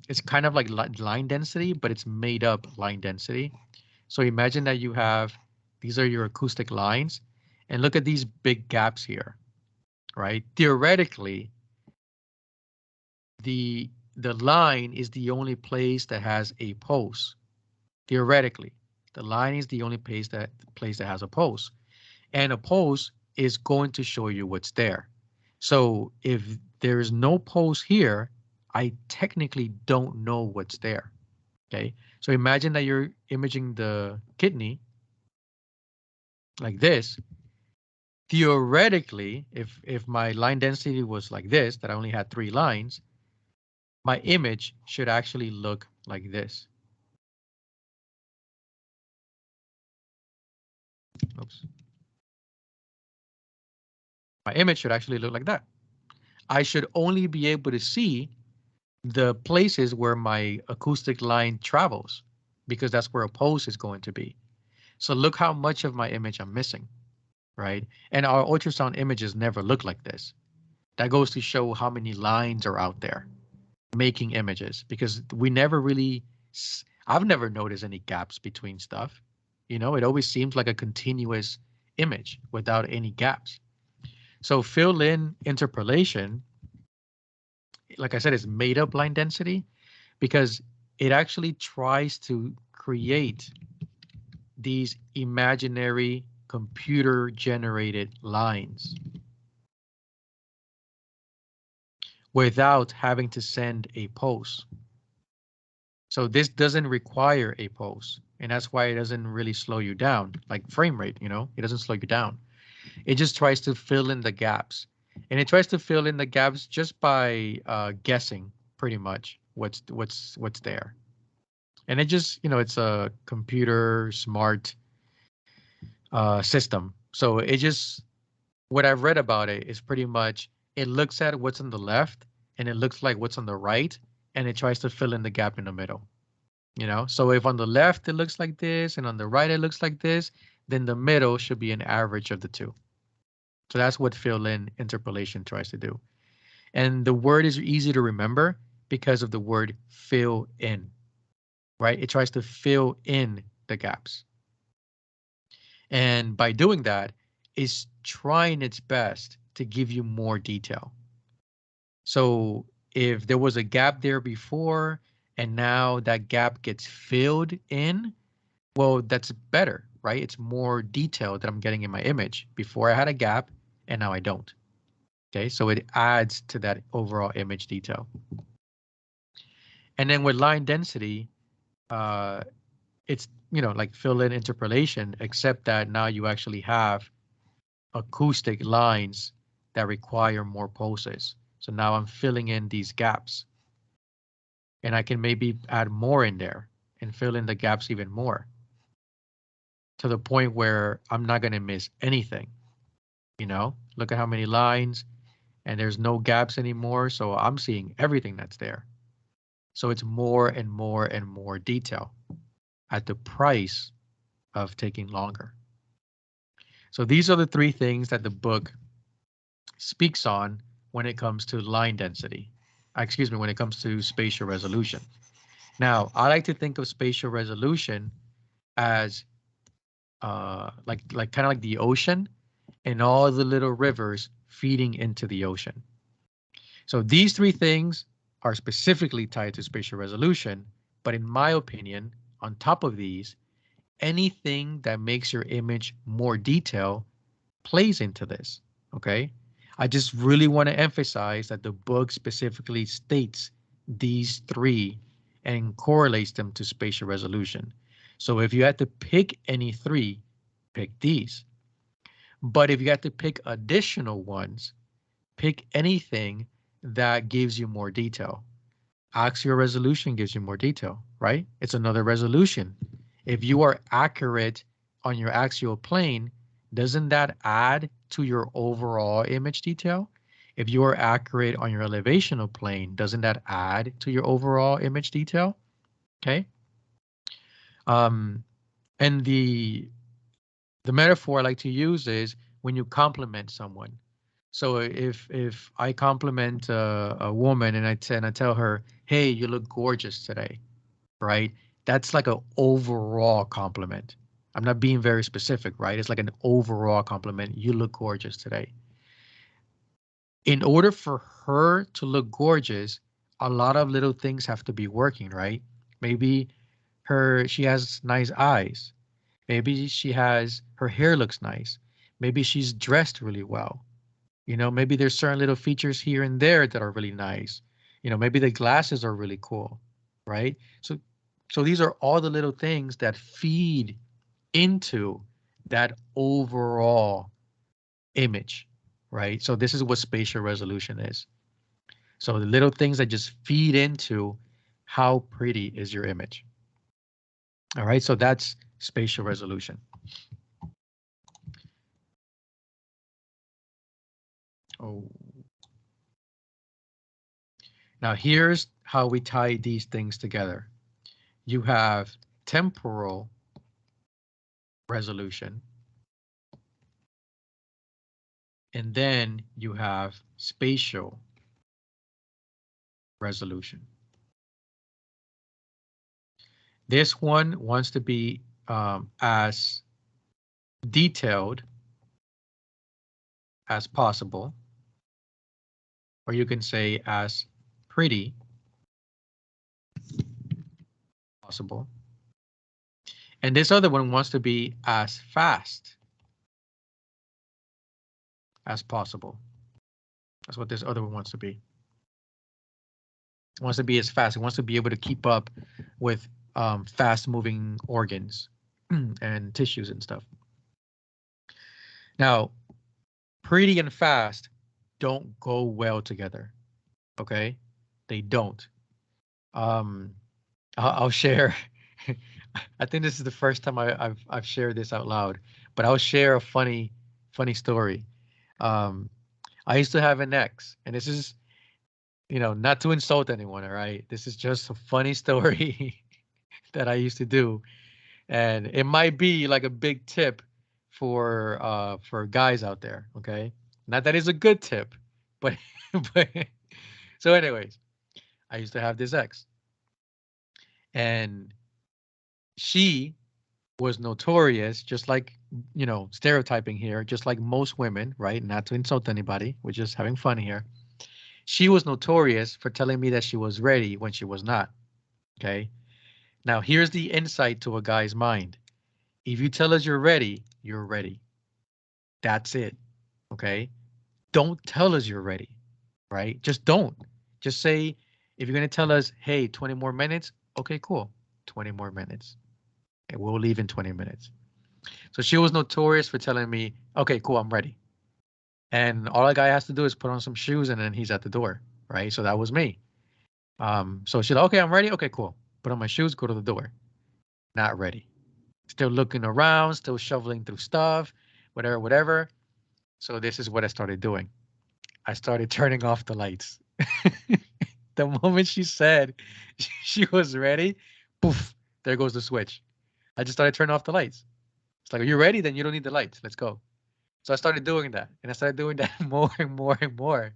It's kind of like line density, but it's made up line density. So imagine that you have, these are your acoustic lines, and look at these big gaps here, right? Theoretically, the line is the only place that has a pulse. Theoretically, the line is the only place that has a pulse, and a pulse is going to show you what's there. So if there is no pulse here, I technically don't know what's there. Okay, so imagine that you're imaging the kidney like this. Theoretically, if my line density was like this, that I only had 3 lines, my image should actually look like this. Oops. My image should actually look like that. I should only be able to see the places where my acoustic line travels because that's where a pulse is going to be. So look how much of my image I'm missing, right? And our ultrasound images never look like this. That goes to show how many lines are out there making images because we never really, I've never noticed any gaps between stuff. It always seems like a continuous image without any gaps. So fill-in interpolation, like I said, is made up line density because it actually tries to create these imaginary computer generated lines without having to send a pulse. So this doesn't require a pulse, and that's why it doesn't really slow you down, like frame rate, it doesn't slow you down. It just tries to fill in the gaps. And it tries to fill in the gaps just by guessing pretty much what's there. And it just, it's a computer smart system. So it just, what I've read about it is pretty much it looks at what's on the left and it looks like what's on the right and it tries to fill in the gap in the middle. So if on the left it looks like this and on the right it looks like this, then the middle should be an average of the two. So that's what fill-in interpolation tries to do. And the word is easy to remember because of the word fill in, right? It tries to fill in the gaps. And by doing that, it's trying its best to give you more detail. So if there was a gap there before and now that gap gets filled in, well, that's better, right? It's more detail that I'm getting in my image. Before I had a gap and now I don't. Okay, so it adds to that overall image detail. And then with line density, it's, like fill-in interpolation, except that now you actually have acoustic lines that require more pulses. So now I'm filling in these gaps. And I can maybe add more in there and fill in the gaps even more to the point where I'm not going to miss anything. Look at how many lines, and there's no gaps anymore. So I'm seeing everything that's there. So it's more and more and more detail at the price of taking longer. So these are the three things that the book speaks on when it comes to line density. When it comes to spatial resolution. Now, I like to think of spatial resolution as kind of like the ocean and all the little rivers feeding into the ocean. So these three things are specifically tied to spatial resolution, but in my opinion, on top of these, anything that makes your image more detailed plays into this, okay? I just really want to emphasize that the book specifically states these three and correlates them to spatial resolution. So if you had to pick any three, pick these. But if you had to pick additional ones, pick anything that gives you more detail. Axial resolution gives you more detail, right? It's another resolution. If you are accurate on your axial plane, doesn't that add to your overall image detail? If you are accurate on your elevational plane, doesn't that add to your overall image detail? Okay. And the metaphor I like to use is when you compliment someone. So if I compliment a woman and I tell her, "Hey, you look gorgeous today," right? That's like an overall compliment. I'm not being very specific, right? It's like an overall compliment. You look gorgeous today. In order for her to look gorgeous, a lot of little things have to be working, right? Maybe she has nice eyes. Maybe her hair looks nice. Maybe she's dressed really well. Maybe there's certain little features here and there that are really nice. Maybe the glasses are really cool, right? So these are all the little things that feed into that overall image, right? So this is what spatial resolution is. So the little things that just feed into how pretty is your image. All right, so that's spatial resolution. Oh. Now here's how we tie these things together. You have temporal resolution, and then you have spatial resolution. This one wants to be as detailed as possible, or you can say as pretty possible. And this other one wants to be as fast as possible. That's what this other one wants to be. It wants to be as fast. It wants to be able to keep up with fast moving organs and tissues and stuff. Now, pretty and fast don't go well together. Okay, they don't. I'll share. I think this is the first time I've shared this out loud, but I'll share a funny story. I used to have an ex, and this is, not to insult anyone. All right, this is just a funny story that I used to do, and it might be like a big tip for guys out there. Okay, not that it's a good tip, but but so anyways, I used to have this ex, and she was notorious, just like, stereotyping here, just like most women, right? Not to insult anybody. We're just having fun here. She was notorious for telling me that she was ready when she was not. Okay. Now, here's the insight to a guy's mind. If you tell us you're ready, you're ready. That's it. Okay. Don't tell us you're ready, right? Just don't. Just say, if you're going to tell us, hey, 20 more minutes, okay, cool. 20 more minutes. And we'll leave in 20 minutes. So she was notorious for telling me, okay, cool, I'm ready. And all a guy has to do is put on some shoes and then he's at the door, right? So that was me. So she's like, okay, I'm ready. Okay, cool. Put on my shoes, go to the door. Not ready. Still looking around, still shoveling through stuff, whatever, whatever. So this is what I started doing. I started turning off the lights. The moment she said she was ready, poof, there goes the switch. I just started turning off the lights. It's like, are you ready? Then you don't need the lights. Let's go. So I started doing that. And I started doing that more and more and more.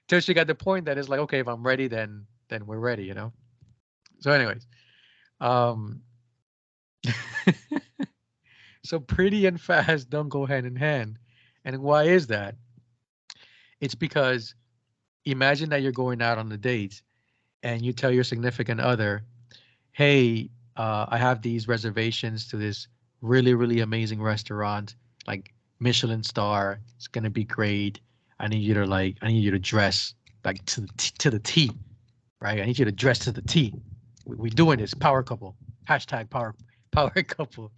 Till she got the point that it's like, okay, if I'm ready, then we're ready, So anyways, um so pretty and fast don't go hand in hand. And why is that? It's because imagine that you're going out on the dates and you tell your significant other, hey, I have these reservations to this really, really amazing restaurant, like Michelin star. It's gonna be great. I need you to dress like to the T, right? I need you to dress to the T. We doing this power couple. Hashtag power couple.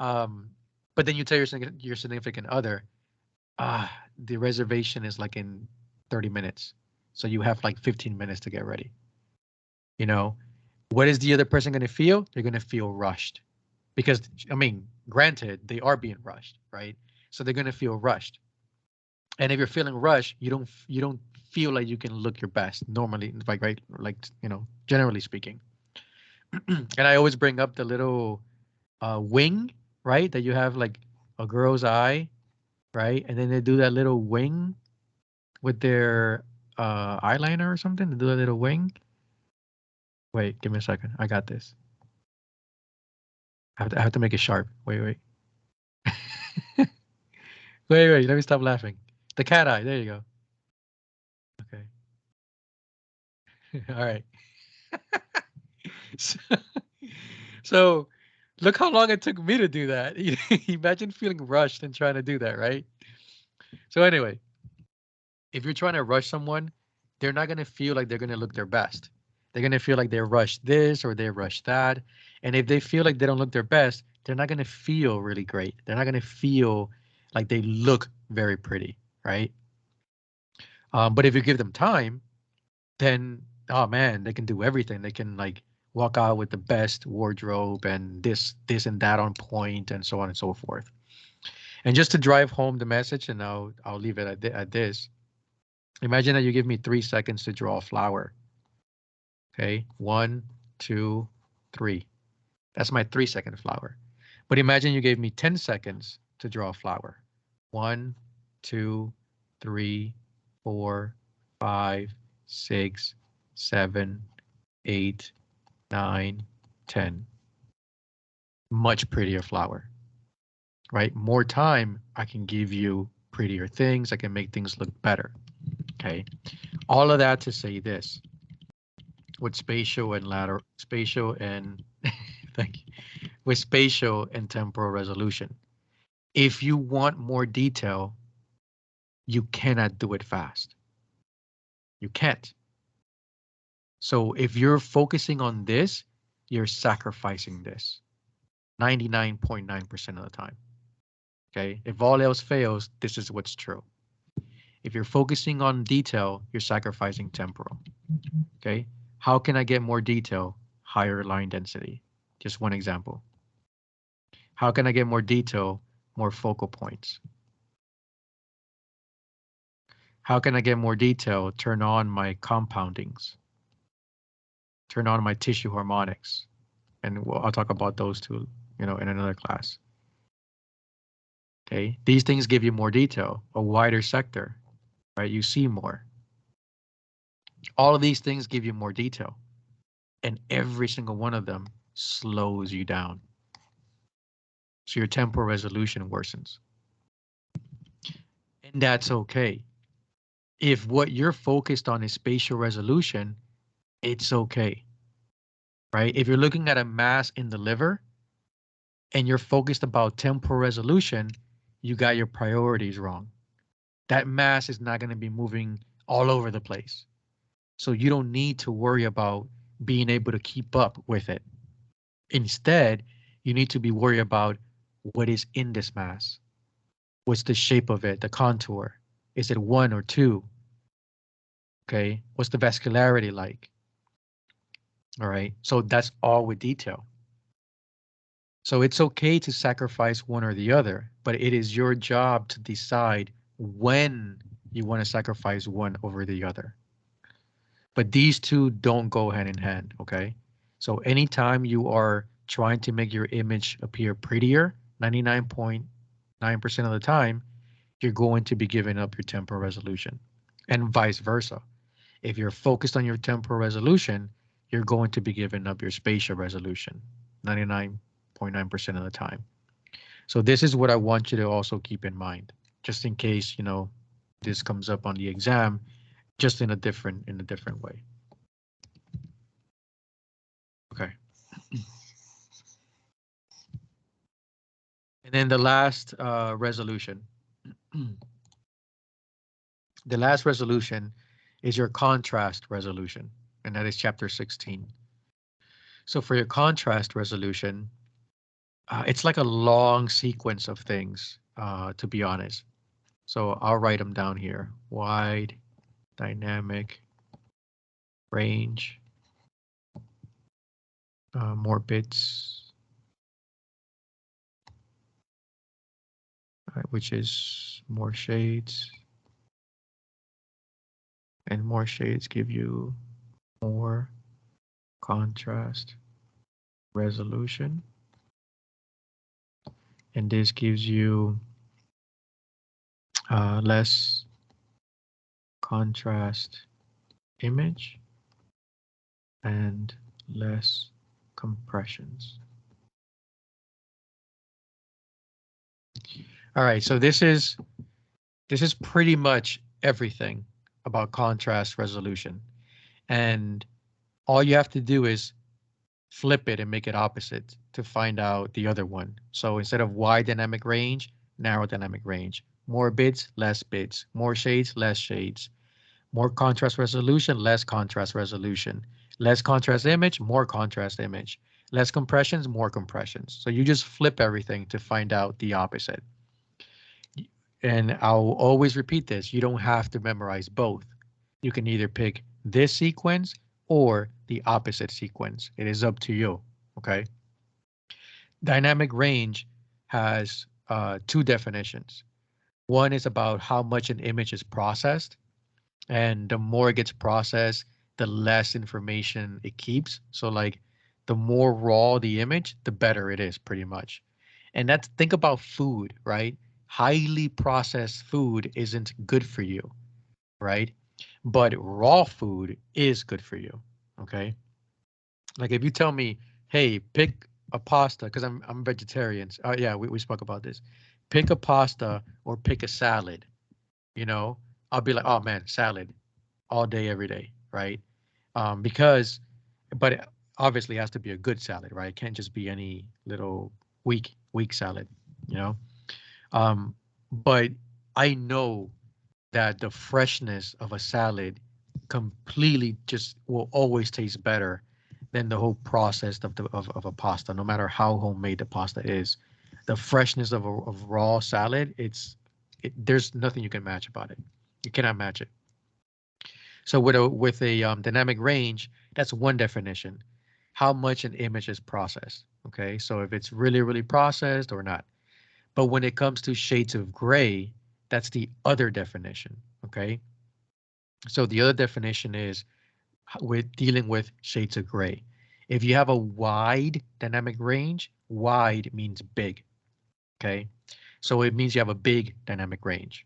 Um, but then you tell your significant other, the reservation is like in 30 minutes, so you have like 15 minutes to get ready. You know, what is the other person going to feel? They're going to feel rushed because, I mean, granted, they are being rushed, right? So they're going to feel rushed. And if you're feeling rushed, you don't feel like you can look your best normally, like, right, like, generally speaking. And I always bring up the little wing, right, that you have like a girl's eye, right, and then they do that little wing with their eyeliner or something. They do a little wing. Wait, give me a second. I got this. I have to make it sharp. Wait. Wait. Let me stop laughing. The cat eye. There you go. Okay. All right. So, so look how long it took me to do that. Imagine feeling rushed and trying to do that, right? So anyway, if you're trying to rush someone, they're not going to feel like they're going to look their best. They're going to feel like they rushed this or they rushed that. And if they feel like they don't look their best, they're not going to feel really great. They're not going to feel like they look very pretty, right? But if you give them time, then, oh man, they can do everything. They can like walk out with the best wardrobe and this and that on point and so on and so forth. And just to drive home the message, and I'll leave it at this. Imagine that you give me 3 seconds to draw a flower. Okay, 1, 2, 3. That's my 3-second flower. But imagine you gave me 10 seconds to draw a flower. 1, 2, 3, 4, 5, 6, 7, 8, 9, 10. Much prettier flower, right? More time, I can give you prettier things. I can make things look better. Okay. All of that to say this. With spatial and thank you, with spatial and temporal resolution. If you want more detail, you cannot do it fast. You can't. So if you're focusing on this, you're sacrificing this 99.9% of the time. Okay. If all else fails, this is what's true. If you're focusing on detail, you're sacrificing temporal. Okay. How can I get more detail? Higher line density. Just one example. How can I get more detail? More focal points. How can I get more detail? Turn on my compoundings. Turn on my tissue harmonics. And I'll talk about those two, in another class. Okay, these things give you more detail, a wider sector, right? You see more. All of these things give you more detail. And every single one of them slows you down. So your temporal resolution worsens. And that's okay. If what you're focused on is spatial resolution, it's okay, right? If you're looking at a mass in the liver and you're focused about temporal resolution, you got your priorities wrong. That mass is not going to be moving all over the place. So you don't need to worry about being able to keep up with it. Instead, you need to be worried about what is in this mass. What's the shape of it, the contour? Is it 1 or 2? Okay, what's the vascularity like? All right, so that's all with detail. So it's okay to sacrifice one or the other, but it is your job to decide when you want to sacrifice one over the other. But these two don't go hand in hand, okay? So anytime you are trying to make your image appear prettier, 99.9% of the time, you're going to be giving up your temporal resolution, and vice versa. If you're focused on your temporal resolution, you're going to be giving up your spatial resolution 99.9% of the time. So this is what I want you to also keep in mind, just in case, this comes up on the exam, just in a different way. Okay. And then the last resolution. The last resolution is your contrast resolution, and that is chapter 16. So for your contrast resolution, it's like a long sequence of things, to be honest. So I'll write them down here. Wide, dynamic, range, more bits, which is more shades. And more shades give you more contrast resolution. And this gives you less contrast image and less compressions. All right, so this is pretty much everything about contrast resolution. And all you have to do is flip it and make it opposite to find out the other one. So instead of wide dynamic range, narrow dynamic range. More bits, less bits. More shades, less shades. More contrast resolution, less contrast resolution. Less contrast image, more contrast image. Less compressions, more compressions. So you just flip everything to find out the opposite. And I'll always repeat this. You don't have to memorize both. You can either pick this sequence or the opposite sequence. It is up to you, okay? Dynamic range has two definitions. One is about how much an image is processed, and the more it gets processed, the less information it keeps. So like the more raw the image, the better it is pretty much. And that's, think about food, right? Highly processed food isn't good for you, right? But raw food is good for you, okay? Like if you tell me, hey, pick a pasta, because I'm vegetarian. Yeah, we spoke about this. Pick a pasta or pick a salad, I'll be like, oh man, salad all day, every day, right? But it obviously has to be a good salad, right? It can't just be any little weak salad, you know? But I know that the freshness of a salad completely just will always taste better than the whole process of a pasta, no matter how homemade the pasta is. The freshness of raw salad, there's nothing you can match about it. You cannot match it. So with a dynamic range, that's one definition. How much an image is processed. Okay, so if it's really processed or not. But when it comes to shades of gray, that's the other definition. Okay, so the other definition is with dealing with shades of gray. If you have a wide dynamic range, wide means big. Okay, so it means you have a big dynamic range.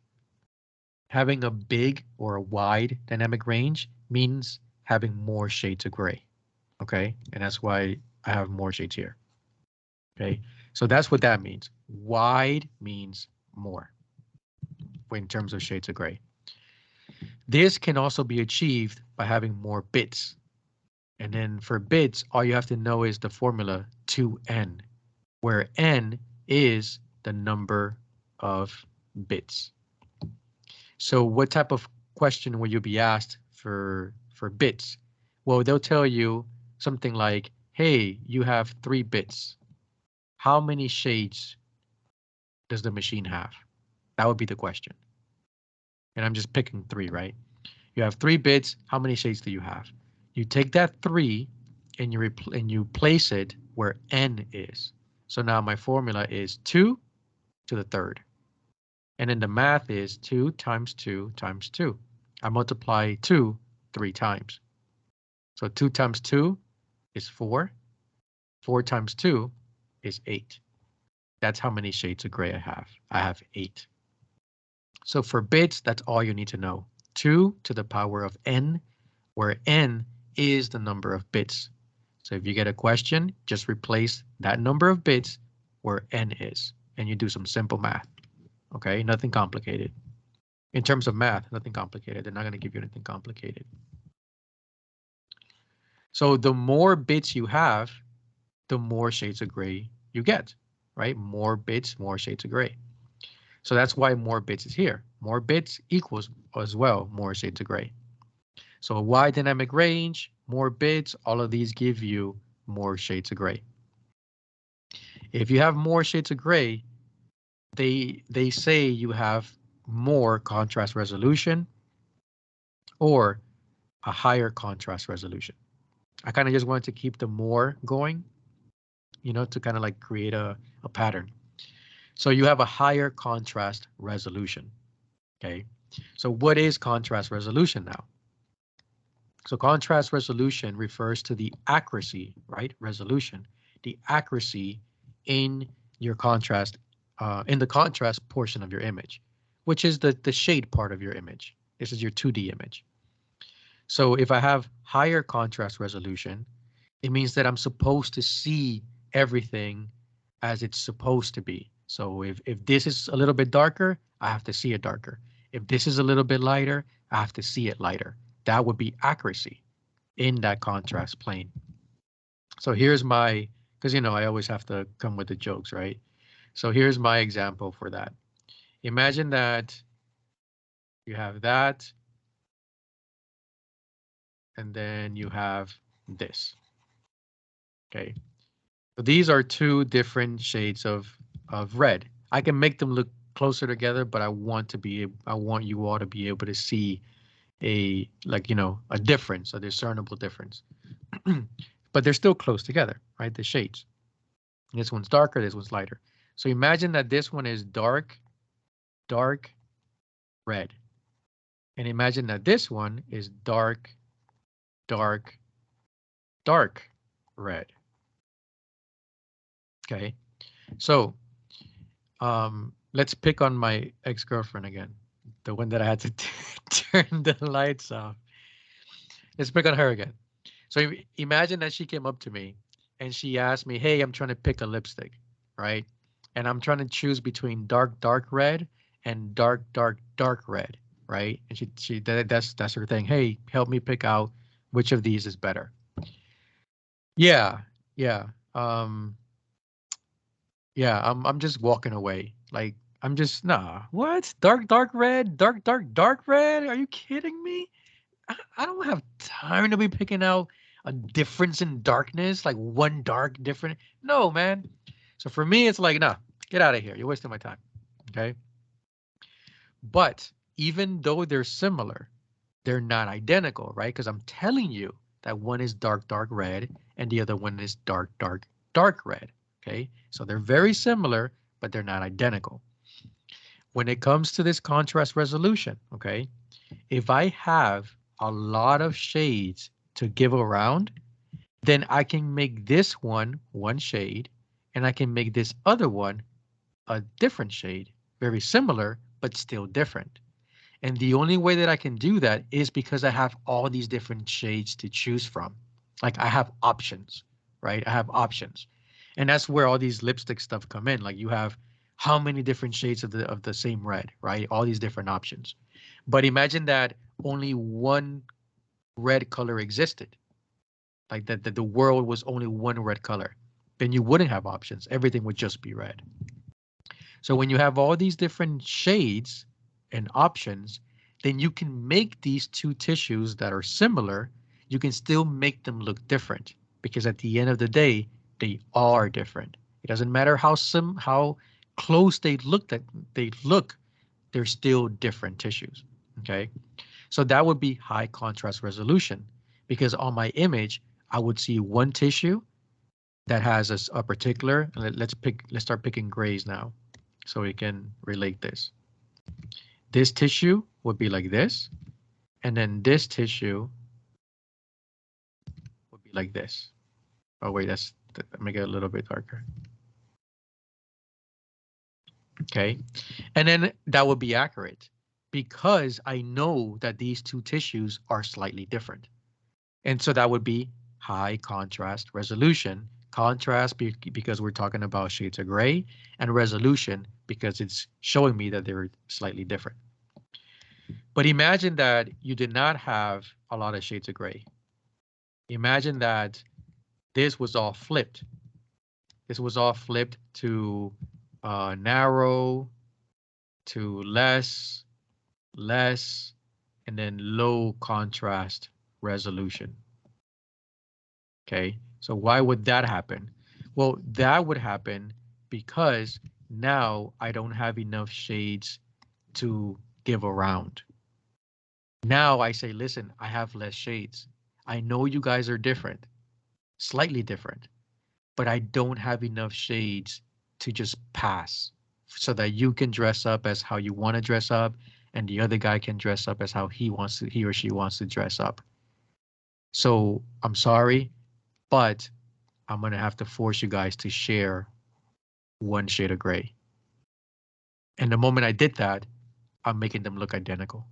Having a big or a wide dynamic range means having more shades of gray. Okay, and that's why I have more shades here. Okay, so that's what that means. Wide means more in terms of shades of gray. This can also be achieved by having more bits. And then for bits, all you have to know is the formula 2n, where n is the number of bits. So what type of question will you be asked for bits? Well, they'll tell you something like, hey, you have 3 bits. How many shades does the machine have? That would be the question. And I'm just picking 3, right? You have 3 bits. How many shades do you have? You take that 3 and you place it where n is. So now my formula is 2 to the third. And then the math is 2 times 2 times 2. I multiply 2 3 times. So 2 times 2 is 4. 4 times 2 is 8. That's how many shades of gray I have. I have 8. So for bits, that's all you need to know. 2 to the power of n, where n is the number of bits. So if you get a question, just replace that number of bits where n is, and you do some simple math. Okay, nothing complicated. In terms of math, nothing complicated. They're not going to give you anything complicated. So the more bits you have, the more shades of gray you get, right? More bits, more shades of gray. So that's why more bits is here. More bits equals as well more shades of gray. So a wide dynamic range, more bits, all of these give you more shades of gray. If you have more shades of gray, they say you have more contrast resolution or a higher contrast resolution. I kind of just wanted to keep the more going, you know, to kind of like create a pattern. So you have a higher contrast resolution. Okay, so what is contrast resolution now? So contrast resolution refers to the accuracy, right? Resolution, the accuracy in your contrast, in the contrast portion of your image, which is the shade part of your image. This is your 2D image. So if I have higher contrast resolution, it means that I'm supposed to see everything as it's supposed to be. So if this is a little bit darker, I have to see it darker. If this is a little bit lighter, I have to see it lighter. That would be accuracy in that contrast plane. So here's my, because you know, I always have to come with the jokes, right? So here's my example for that. Imagine that you have that, and then you have this. Okay. So these are 2 different shades of red. I can make them look closer together, but I want you all to be able to see a, like, you know, a difference, a discernible difference. But they're still close together, right? The shades. This one's darker, this one's lighter. So imagine that this one is dark, dark red. And imagine that this one is dark, dark, dark red. Okay. So let's pick on my ex-girlfriend again, the one that I had to turn the lights off. Let's pick on her again. So imagine that she came up to me and she asked me, hey, I'm trying to pick a lipstick, right? And I'm trying to choose between dark, dark red and dark, dark, dark red, right? And that's her thing. Hey, help me pick out which of these is better. Yeah, yeah. Yeah, I'm just walking away. Like, I'm just, nah, what? Dark, dark red, dark, dark, dark red? Are you kidding me? I don't have time to be picking out a difference in darkness, like one dark different. No, man. So for me, it's like, nah, get out of here. You're wasting my time. Okay. But even though they're similar, they're not identical, right? Because I'm telling you that one is dark, dark red and the other one is dark, dark, dark red. Okay. So they're very similar, but they're not identical. When it comes to this contrast resolution, okay, if I have a lot of shades to give around, then I can make this one shade and I can make this other one a different shade, very similar, but still different. And the only way that I can do that is because I have all these different shades to choose from. Like I have options, right? I have options. And that's where all these lipstick stuff come in. Like you have how many different shades of the same red, right? All these different options. But imagine that only one red color existed. Like that the world was only one red color. Then you wouldn't have options. Everything would just be red. So when you have all these different shades and options, then you can make these two tissues that are similar, you can still make them look different because at the end of the day, they are different. It doesn't matter how close they look, they're still different tissues. Okay. So that would be high contrast resolution because on my image, I would see one tissue that has a particular, let's start picking grays now so we can relate this. This tissue would be like this, and then this tissue would be like this. Oh wait, let me get a little bit darker. Okay, and then that would be accurate because I know that these two tissues are slightly different. And so that would be high contrast resolution. Contrast because we're talking about shades of gray, and resolution because it's showing me that they're slightly different. But imagine that you did not have a lot of shades of gray. Imagine that this was all flipped. This was all flipped to narrow, to less, and then low contrast resolution. Okay, so why would that happen? Well, that would happen because now I don't have enough shades to give around. Now I say, listen, I have less shades. I know you guys are different, slightly different, but I don't have enough shades to just pass so that you can dress up as how you want to dress up and the other guy can dress up as how he or she wants to dress up. So I'm sorry, but I'm going to have to force you guys to share one shade of gray. And the moment I did that, I'm making them look identical.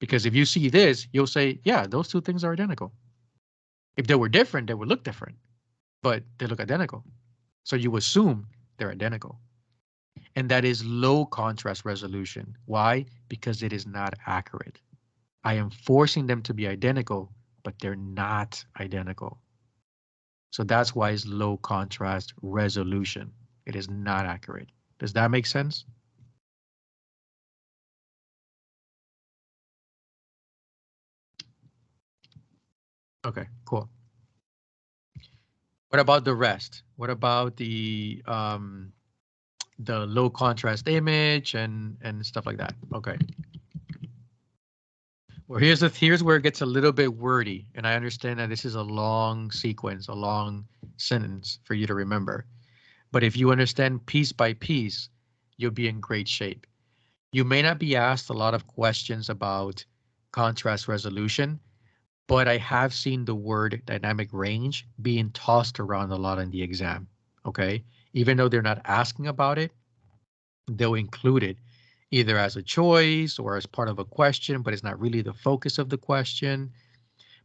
Because if you see this, you'll say, yeah, those two things are identical. If they were different, they would look different, but they look identical. So you assume they're identical. And that is low contrast resolution. Why? Because it is not accurate. I am forcing them to be identical, but they're not identical. So that's why it's low contrast resolution. It is not accurate. Does that make sense? Okay, cool. What about the rest? What about the low contrast image and stuff like that? Okay. Well, here's where it gets a little bit wordy, and I understand that this is a long sequence, a long sentence for you to remember. But if you understand piece by piece, you'll be in great shape. You may not be asked a lot of questions about contrast resolution, but I have seen the word dynamic range being tossed around a lot in the exam. Okay, even though they're not asking about it, they'll include it either as a choice or as part of a question, but it's not really the focus of the question,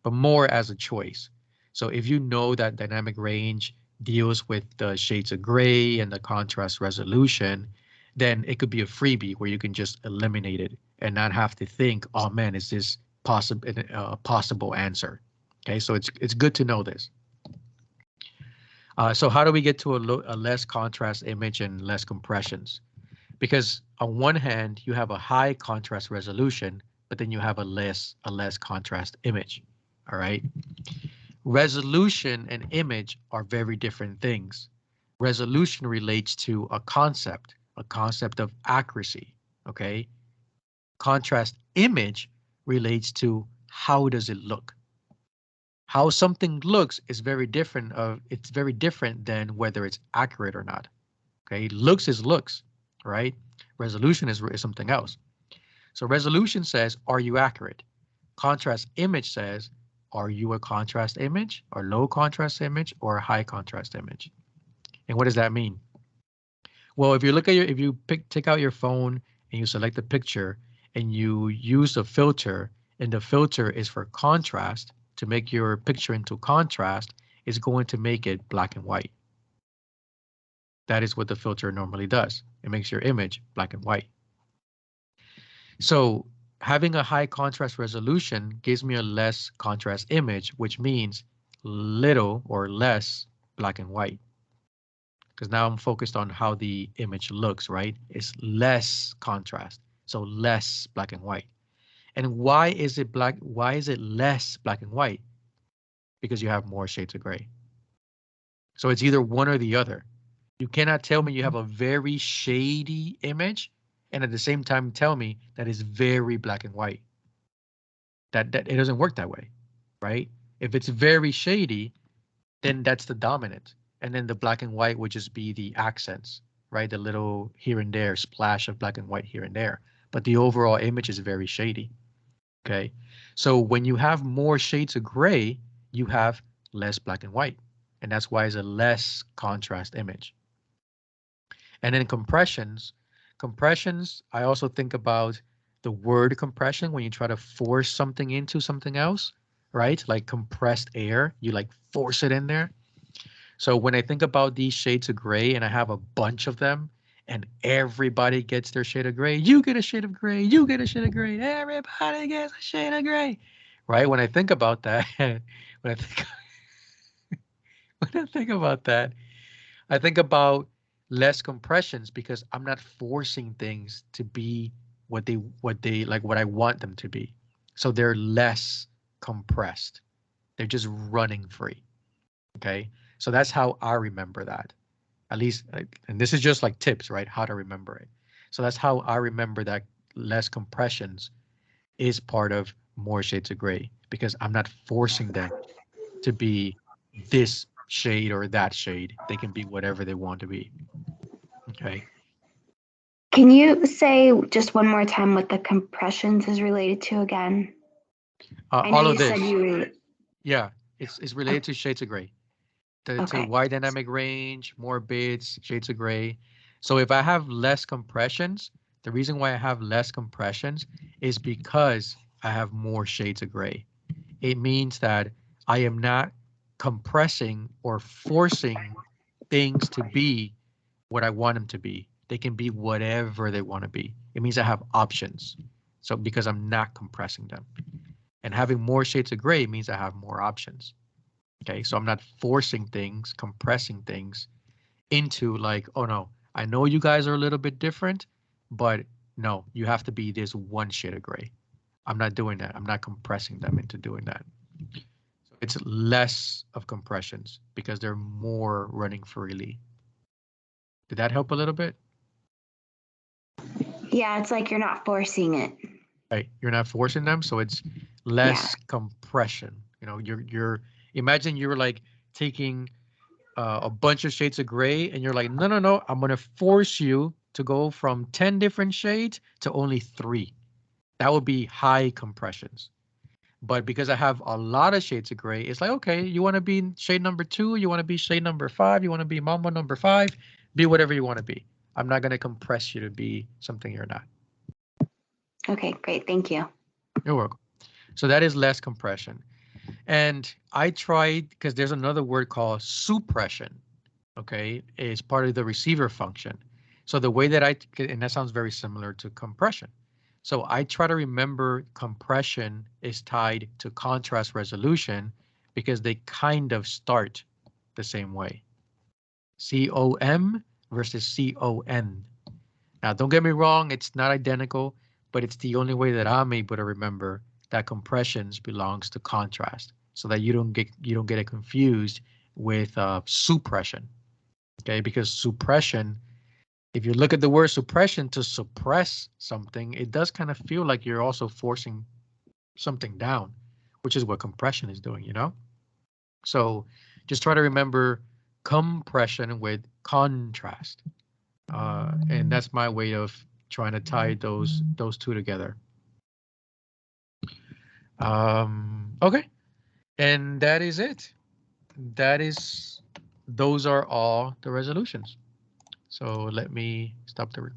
but more as a choice. So if you know that dynamic range deals with the shades of gray and the contrast resolution, then it could be a freebie where you can just eliminate it and not have to think, oh man, is this possible answer? Okay, so it's good to know this. So how do we get to a less contrast image and less compressions? Because on one hand, you have a high contrast resolution, but then you have a less contrast image. All right. Resolution and image are very different things. Resolution relates to a concept of accuracy. Okay. Contrast image relates to how does it look. How something looks is very different. It's very different than whether it's accurate or not. Okay. Looks is looks, right? Resolution is something else. So resolution says, are you accurate? Contrast image says, are you a contrast image or low contrast image or a high contrast image? And what does that mean? Well, if you look at if you take out your phone and you select a picture and you use a filter and the filter is for contrast to make your picture into contrast, is going to make it black and white. That is what the filter normally does. It makes your image black and white. So having a high contrast resolution gives me a less contrast image, which means little or less black and white. Because now I'm focused on how the image looks, right? It's less contrast, so less black and white. And why is it black? Why is it less black and white? Because you have more shades of gray. So it's either one or the other. You cannot tell me you have a very shady image and at the same time tell me that it's very black and white. That it doesn't work that way, right? If it's very shady, then that's the dominant. And then the black and white would just be the accents, right? The little here and there splash of black and white here and there. But the overall image is very shady. Okay. So when you have more shades of gray, you have less black and white. And that's why it's a less contrast image. And then compressions, I also think about the word compression when you try to force something into something else, right? Like compressed air, you like force it in there. So when I think about these shades of gray and I have a bunch of them and everybody gets their shade of gray, you get a shade of gray, you get a shade of gray, everybody gets a shade of gray, right? When I think about that, when I think about that, I think about less compressions because I'm not forcing things to be what they like what I want them to be. So they're less compressed. They're just running free. Okay. So that's how I remember that. At least, and this is just like tips, right? How to remember it. So that's how I remember that less compressions is part of more shades of gray because I'm not forcing them to be this shade or that shade. They can be whatever they want to be. Okay. Can you say just one more time what the compressions is related to again? I know All you of this. said you. Yeah, it's related to shades of gray. To Okay. wide dynamic range, more bits, shades of gray. So if I have less compressions, the reason why I have less compressions is because I have more shades of gray. It means that I am not compressing or forcing things to be what I want them to be. They can be whatever they want to be. It means I have options. So because I'm not compressing them. And having more shades of gray means I have more options. Okay, so I'm not forcing things, compressing things into like, oh no, I know you guys are a little bit different, but no, you have to be this one shade of gray. I'm not doing that. I'm not compressing them into doing that. So it's less of compressions because they're more running freely. Did that help a little bit? Yeah, it's like you're not forcing it. Right, you're not forcing them, so it's less compression. You know, you're imagine you're like taking a bunch of shades of gray and you're like, no, I'm going to force you to go from 10 different shades to only 3. That would be high compressions. But because I have a lot of shades of gray, it's like, okay, you want to be shade number 2, you want to be shade number 5, you want to be Mambo number 5, be whatever you want to be. I'm not going to compress you to be something you're not. Okay, great. Thank you. You're welcome. So that is less compression. And I tried, because there's another word called suppression. Okay, is part of the receiver function. So the way that and that sounds very similar to compression. So I try to remember compression is tied to contrast resolution because they kind of start the same way. COM versus CON. Now, don't get me wrong, it's not identical, but it's the only way that I'm able to remember that compressions belongs to contrast so that you don't get it confused with suppression. Okay, because suppression, if you look at the word suppression, to suppress something, it does kind of feel like you're also forcing something down, which is what compression is doing, you know? So just try to remember compression with contrast. And that's my way of trying to tie those two together. Okay, and that is it. Those are all the resolutions. So let me stop the recording.